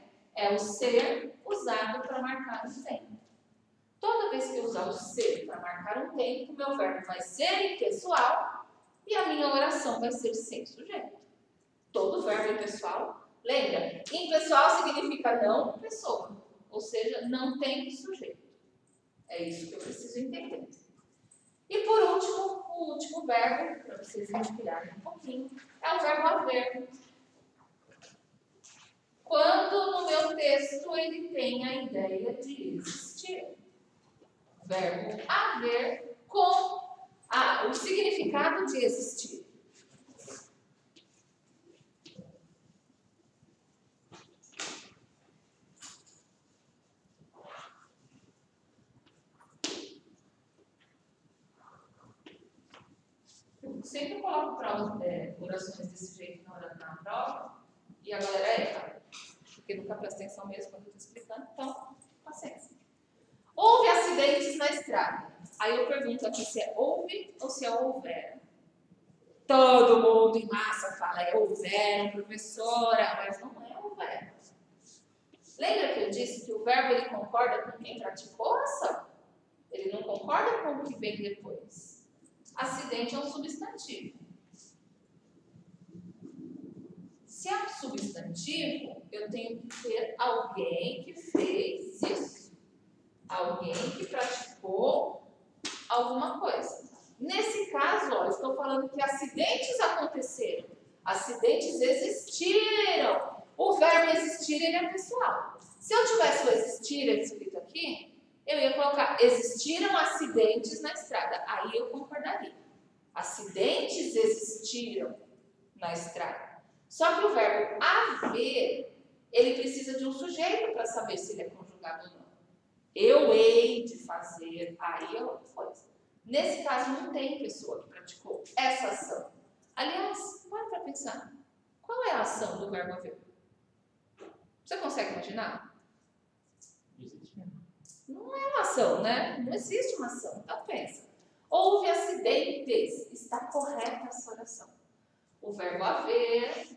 o ser usado para marcar o tempo. Toda vez que eu usar o ser para marcar um tempo, meu verbo vai ser impessoal e a minha oração vai ser sem sujeito. Todo verbo impessoal, lembra? Impessoal significa não pessoa, ou seja, não tem sujeito. É isso que eu preciso entender. E por último, o último verbo, para vocês inspirarem um pouquinho, é o verbo haver. Quando no meu texto ele tem a ideia de existir. Verbo haver com o significado de existir. Eu sempre coloco orações desse jeito na prova e a galera erra, porque nunca presta atenção mesmo quando eu estou explicando, então, paciência. Houve acidentes na estrada. Aí eu pergunto aqui se é houve ou se é houver. Todo mundo em massa fala houveram, professora, mas não é houver. Lembra que eu disse que o verbo ele concorda com quem praticou a ação? Ele não concorda com o que vem depois. Acidente é um substantivo. Se é um substantivo, eu tenho que ter alguém que fez isso. Alguém que praticou alguma coisa. Nesse caso, eu estou falando que acidentes aconteceram. Acidentes existiram. O verbo existir, ele é pessoal. Se eu tivesse o existir escrito aqui, eu ia colocar existiram acidentes na estrada. Aí eu concordaria. Acidentes existiram na estrada. Só que o verbo haver, ele precisa de um sujeito para saber se ele é conjugado ou não. Eu hei de fazer, aí é outra coisa. Nesse caso, não tem pessoa que praticou essa ação. Aliás, para para pensar. Qual é a ação do verbo haver? Você consegue imaginar? Não é uma ação, né? Não existe uma ação. Então, pensa. Houve acidentes. Está correta essa oração. O verbo haver,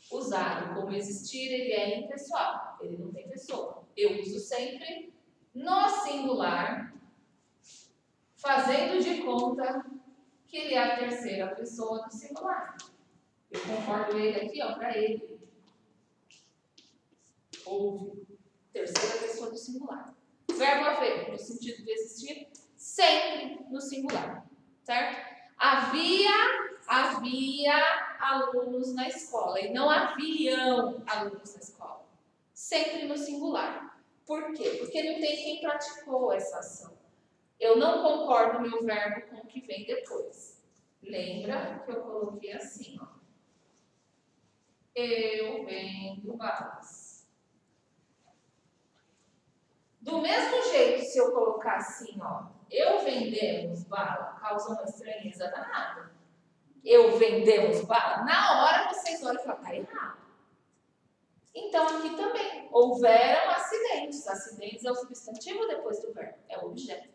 usado como existir, ele é impessoal. Ele não tem pessoa. Eu uso sempre no singular, fazendo de conta que ele é a terceira pessoa do singular. Eu concordo ele aqui, para ele. Houve, terceira pessoa do singular. Verbo haver, no sentido de existir, sempre no singular, certo? Havia alunos na escola e não haviam alunos na escola. Sempre no singular. Por quê? Porque não tem quem praticou essa ação. Eu não concordo meu verbo com o que vem depois. Lembra que eu coloquei assim, Eu vendo balas. Do mesmo jeito, se eu colocar assim, eu vendemos bala, causa uma estranheza danada. Eu vendemos bala, na hora vocês olham e falam, tá errado. Então, aqui também, houveram acidentes. Acidentes é o substantivo depois do verbo, é o objeto.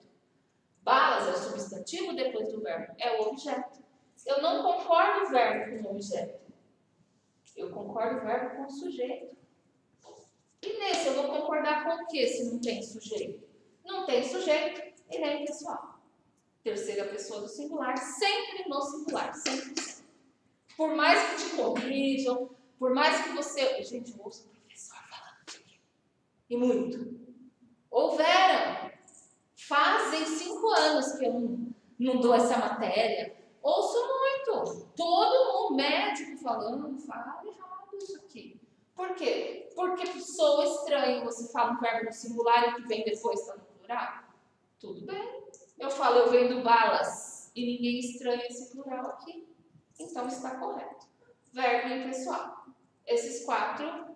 Balas é o substantivo depois do verbo, é o objeto. Eu não concordo o verbo com o objeto. Eu concordo o verbo com o sujeito. E nesse eu vou concordar com o que se não tem sujeito? Não tem sujeito, ele é impessoal. Terceira pessoa do singular, sempre no singular, sempre. Por mais que te corrijam, Por mais que você... Gente, eu ouço o professor falando. E muito. Houveram. Fazem 5 anos que eu não dou essa matéria. Ouço muito. Todo mundo, médico falando, fala errado isso aqui. Por quê? Porque soa estranho você fala um verbo no singular e que vem depois está no plural. Tudo bem. Eu falo, eu vendo balas e ninguém estranha esse plural aqui. Então está correto. Verbo impessoal. Esses 4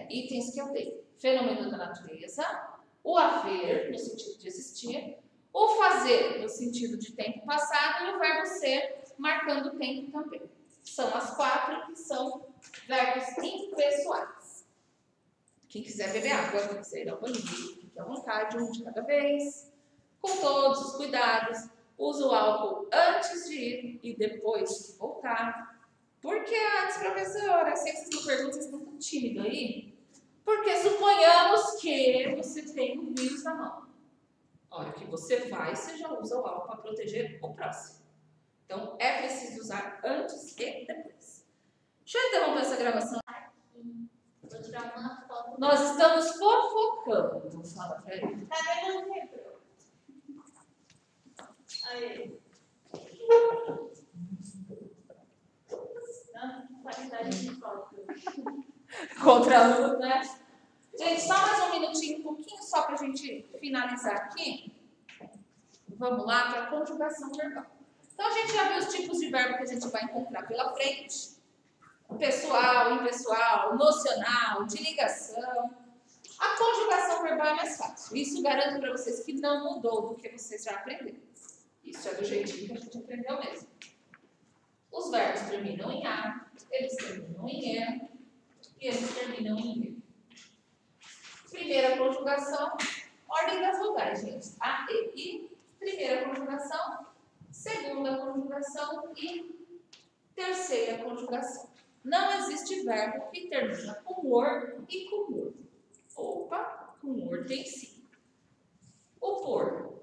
itens que eu dei. Fenômeno da natureza, o haver, no sentido de existir, o fazer, no sentido de tempo passado, e o verbo ser, marcando o tempo também. São as 4 que são verbos impessoais. Quem quiser beber água, quem quiser ir ao banheiro, fique à vontade, um de cada vez, com todos os cuidados. Usa o álcool antes de ir e depois de voltar. Por que antes, professora? Eu sei que vocês não perguntam, vocês estão tão tímidos aí. Porque suponhamos que você tem um vírus na mão. A hora que você vai, você já usa o álcool para proteger o próximo. Então, é preciso usar antes e depois. Deixa eu interromper essa gravação. Vou tirar uma foto. Nós estamos fofocando. Fala pra ele. Tá vendo o quebrou? Aí. Nossa, que qualidade de foto. Contra a luz, né? Gente, só mais um minutinho, um pouquinho só para a gente finalizar aqui. Vamos lá para a conjugação verbal. Então, a gente já viu os tipos de verbo que a gente vai encontrar pela frente. Pessoal, impessoal, nocional, de ligação. A conjugação verbal é mais fácil. Isso garanto para vocês que não mudou do que vocês já aprenderam. Isso é do jeitinho que a gente aprendeu mesmo. Os verbos terminam em A, eles terminam em E e eles terminam em E. Primeira conjugação, ordem das vogais, gente. A, E, I. Primeira conjugação, segunda conjugação e terceira conjugação. Não existe verbo que termina com or e com or. Opa, com or tem sim. O por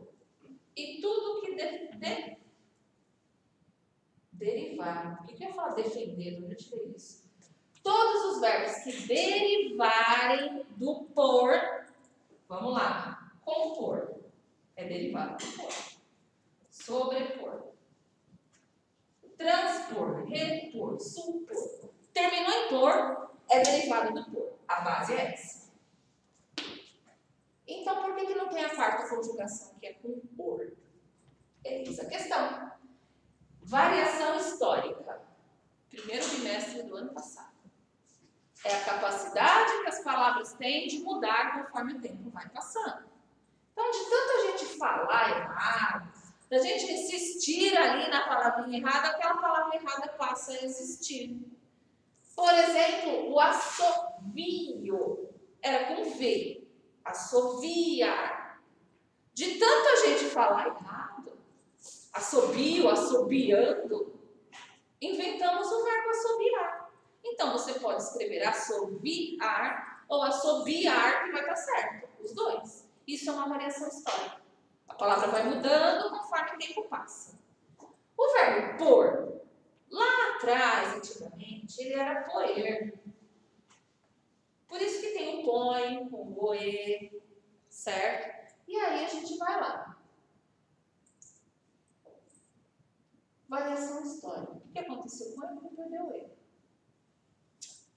e tudo que derivar. O que eu ia falar defender? Eu já tirei isso. Todos os verbos que derivarem do por, vamos lá, compor, é derivado do por. Sobrepor, transpor, repor, supor. Terminou em por, é derivado do por. A base é essa. Então, por que não tem a quarta conjugação, que é com or? Eis a questão. Variação histórica. Primeiro bimestre do ano passado. É a capacidade que as palavras têm de mudar conforme o tempo vai passando. Então, de tanta gente falar errado, da gente insistir ali na palavrinha errada, aquela palavra errada passa a existir. Por exemplo, o assovio era com V. Assoviar. De tanta gente falar errado, assobio, assobiando, inventamos o verbo assobiar. Então, você pode escrever assobiar ou assobiar, que vai estar certo, os dois. Isso é uma variação histórica. A palavra vai mudando conforme o tempo passa. O verbo pôr, lá atrás, antigamente, ele era poer. Por isso que tem o põe, com o e, certo? E aí a gente vai lá. Variação histórica. O que aconteceu com ele? Ele perdeu ele.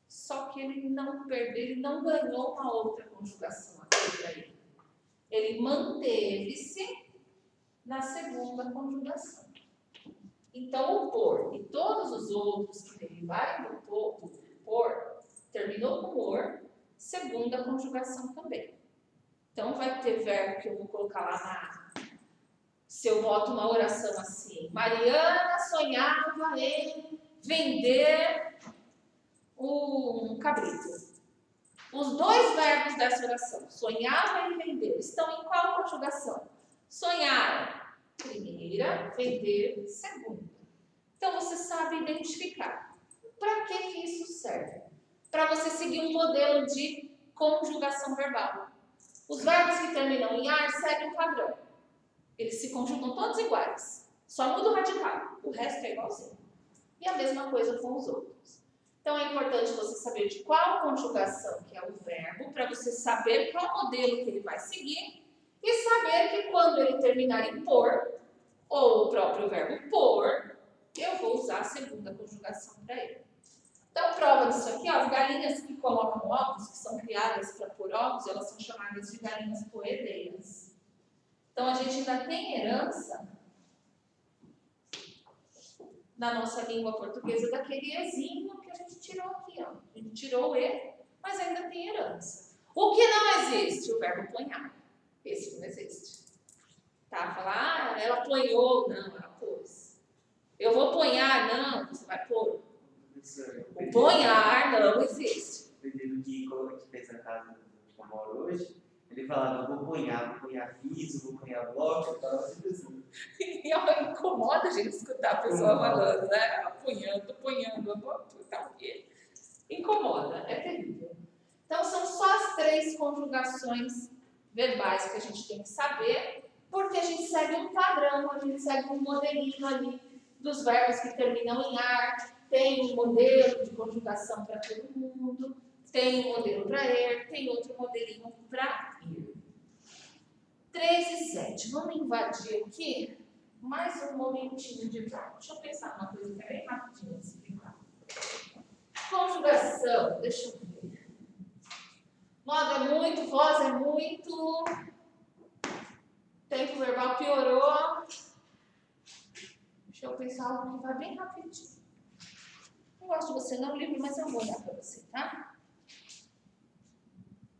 Só que ele não perdeu, ele não ganhou uma outra conjugação aqui aí. Ele manteve-se na segunda conjugação. Então, o por e todos os outros que derivarem do por terminou com or, segunda conjugação também. Então, vai ter verbo que eu vou colocar lá se eu boto uma oração assim. Mariana sonhava em vender um cabrito. Os dois verbos dessa oração, sonhava e vender, estão em qual conjugação? Sonhar, primeira, vender, segunda. Então, você sabe identificar. Para que isso serve? Para você seguir um modelo de conjugação verbal. Os verbos que terminam em ar seguem um padrão. Eles se conjugam todos iguais. Só muda o radical. O resto é igualzinho. E a mesma coisa com os outros. Então, é importante você saber de qual conjugação que é o verbo, para você saber qual modelo que ele vai seguir e saber que quando ele terminar em por, ou o próprio verbo por, eu vou usar a segunda conjugação para ele. Então, prova disso aqui, ó, as galinhas que colocam ovos, que são criadas para pôr ovos, elas são chamadas de galinhas poedeiras. Então, a gente ainda tem herança na nossa língua portuguesa daquele ezinho que a gente tirou aqui, ó. A gente tirou o e, mas ainda tem herança. O que não existe? O verbo ponhar. Esse não existe. Tá? Falar, ela ponhou, não, ela pôs. Eu vou ponhar, não, você vai pôr. O ponhar não existe. O pedido que fez a casa que eu moro hoje, ele falava, vou ponhar piso, vou ponhar bloco, eu falava sempre assim. E incomoda a gente escutar a pessoa falando, né? Apunhando, tá o quê? Incomoda, é terrível. Então, são só as 3 conjugações verbais que a gente tem que saber, porque a gente segue um padrão, a gente segue um modelinho ali dos verbos que terminam em ar, tem um modelo de conjugação para todo mundo, tem um modelo para er, tem outro modelinho para ir. 3 e 7. Vamos invadir aqui mais um momentinho de verbo. Deixa eu pensar uma coisa que é bem rapidinho de explicar. Conjugação, deixa eu ver. Modo é muito, voz é muito. Tempo verbal piorou. Deixa eu pensar algo que vai bem rapidinho. Não gosto de você não, livro, mas eu vou olhar para você, tá?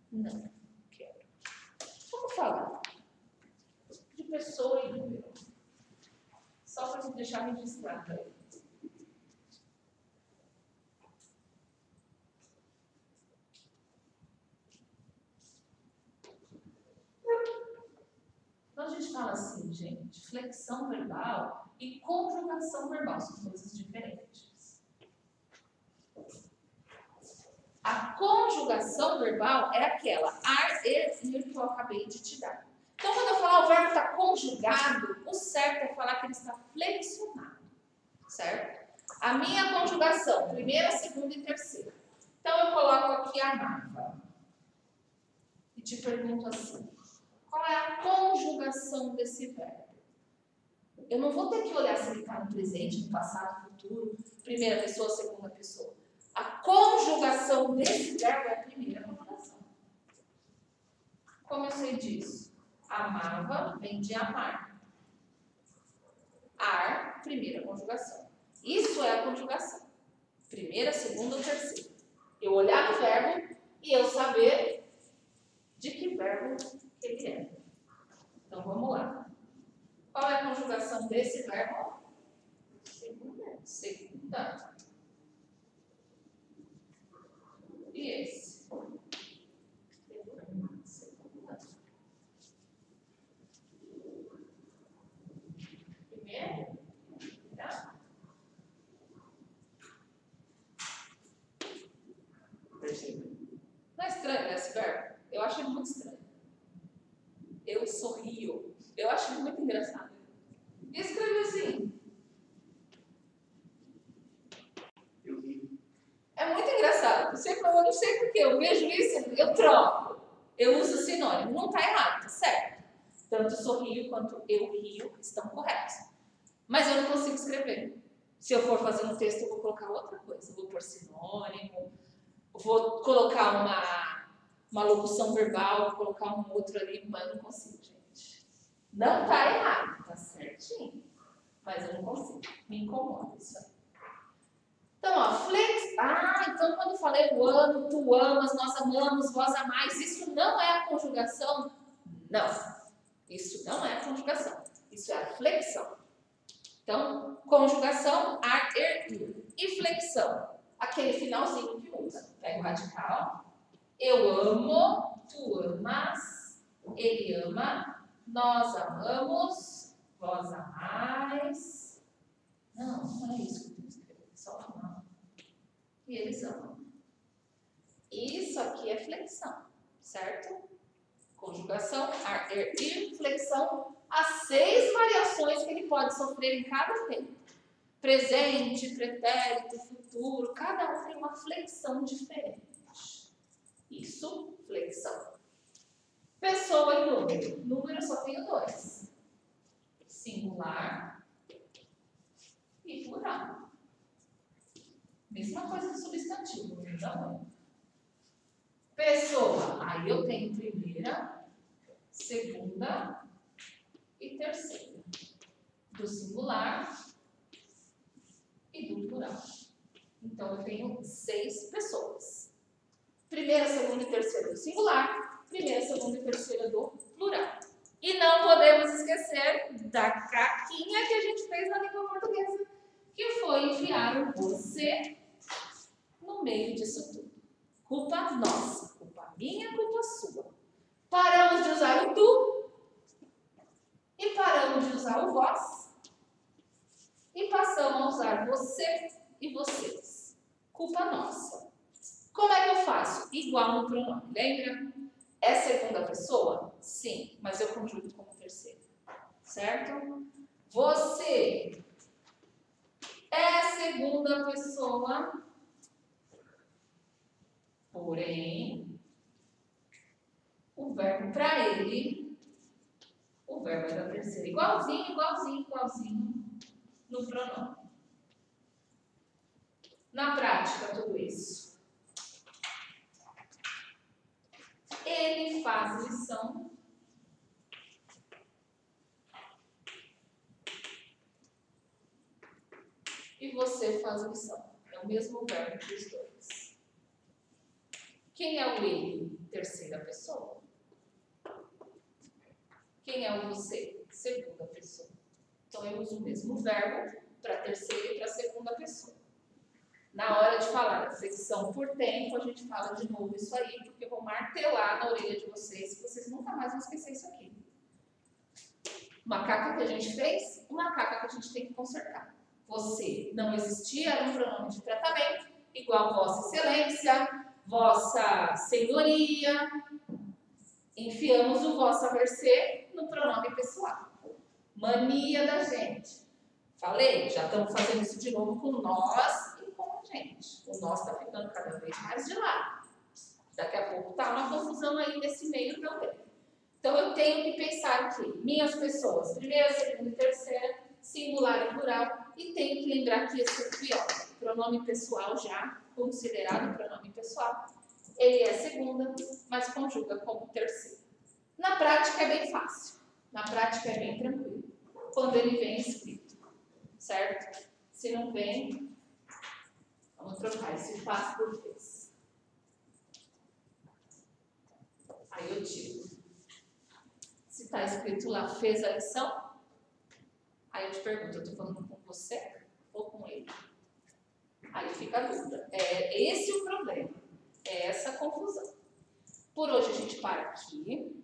Não, quero. Vamos falar de pessoa e número. Só para te deixar registrado aí. Então a gente fala assim, gente, flexão verbal e conjugação verbal são coisas diferentes. A conjugação verbal é aquela ar, ir que eu acabei de te dar. Então, quando eu falar o verbo está conjugado, o certo é falar que ele está flexionado, certo? A minha conjugação, primeira, segunda e terceira. Então, eu coloco aqui amava. E te pergunto assim, qual é a conjugação desse verbo? Eu não vou ter que olhar se ele está no presente, no passado, no futuro, primeira pessoa, segunda pessoa. A conjugação desse verbo é a primeira conjugação. Como eu sei disso? Amava vem de amar. Ar, primeira conjugação. Isso é a conjugação. Primeira, segunda ou terceira. Eu olhar o verbo e eu saber de que verbo que ele é. Então, vamos lá. Qual é a conjugação desse verbo? Segunda. Segunda. E esse? Segunda. Primeiro. Tá? Terceiro. Não é estranho esse verbo? Eu acho ele muito estranho. Eu sorrio. Eu acho muito engraçado. E escreve assim. Eu ri. É muito engraçado. Eu não sei porquê. Eu vejo isso, eu troco. Eu uso sinônimo. Não está errado, tá certo? Tanto sorrio quanto eu rio estão corretos. Mas eu não consigo escrever. Se eu for fazer um texto, eu vou colocar outra coisa. Eu vou pôr sinônimo. Vou colocar uma locução verbal, vou colocar um outro ali, mas eu não consigo, gente. Não está errado, tá certinho. Mas eu não consigo. Me incomoda isso aí. Então, ó, flex. Então quando eu falei eu amo, tu amas, nós amamos, vós amais, isso não é a conjugação? Não. Isso não é a conjugação. Isso é a flexão. Então, conjugação, ar, er, ir. E flexão? Aquele finalzinho que usa. Pega o radical. Eu amo, tu amas, ele ama, nós amamos, vós amais. Não é isso que eu tenho que escrever. Só amar. E eles amam. Isso aqui é flexão, certo? Conjugação, ar, er, ir, flexão. As 6 variações que ele pode sofrer em cada tempo. presente, pretérito, futuro, cada um tem uma flexão diferente. Isso, flexão. Pessoa e número. Número só tenho dois. Singular e plural. Mesma coisa do substantivo, não. Pessoa, aí eu tenho primeira, segunda e terceira. Do singular e do plural. Então, eu tenho 6 pessoas. Primeira, segunda e terceira do singular, primeira, segunda e terceira do plural. E não podemos esquecer da caquinha que a gente fez na língua portuguesa, que foi enfiar o você no meio disso tudo. Culpa nossa, culpa minha, culpa sua. Paramos de usar o tu e paramos de usar o vós e passamos a usar você e vocês. Culpa nossa. Como é que eu faço? Igual no pronome, lembra? É segunda pessoa? Sim, mas eu conjugo como terceira. Certo? Você é segunda pessoa, porém, o verbo para ele, o verbo é da terceira. Igualzinho no pronome. Na prática, tudo isso. Ele faz lição. E você faz lição. É o mesmo verbo para os dois. Quem é o ele? Terceira pessoa. Quem é o você? Segunda pessoa. Então, eu uso o mesmo verbo para a terceira e para a segunda pessoa. Na hora de falar da flexão por tempo, a gente fala de novo isso aí, porque eu vou martelar na orelha de vocês, que vocês nunca mais vão esquecer isso aqui. Uma caca que a gente fez, uma caca que a gente tem que consertar. Você não existia, era um pronome de tratamento, igual Vossa Excelência, Vossa Senhoria. Enfiamos o Vossa Mercê no pronome pessoal. Mania da gente. Falei, já estamos fazendo isso de novo com nós. Gente, o nosso está ficando cada vez mais de lado. Daqui a pouco está uma confusão aí nesse meio também. Então, eu tenho que pensar aqui, minhas pessoas, primeira, segunda e terceira, singular e plural, e tenho que lembrar que esse aqui, ó, pronome pessoal já, considerado pronome pessoal, ele é segunda, mas conjuga como terceira. Na prática é bem fácil, na prática é bem tranquilo, quando ele vem escrito, certo? Se não vem, vamos trocar esse faz por fez. Aí eu tiro. Se está escrito lá, fez a lição, aí eu te pergunto, eu estou falando com você ou com ele? Aí fica a dúvida. É esse o problema. É essa a confusão. Por hoje a gente para aqui.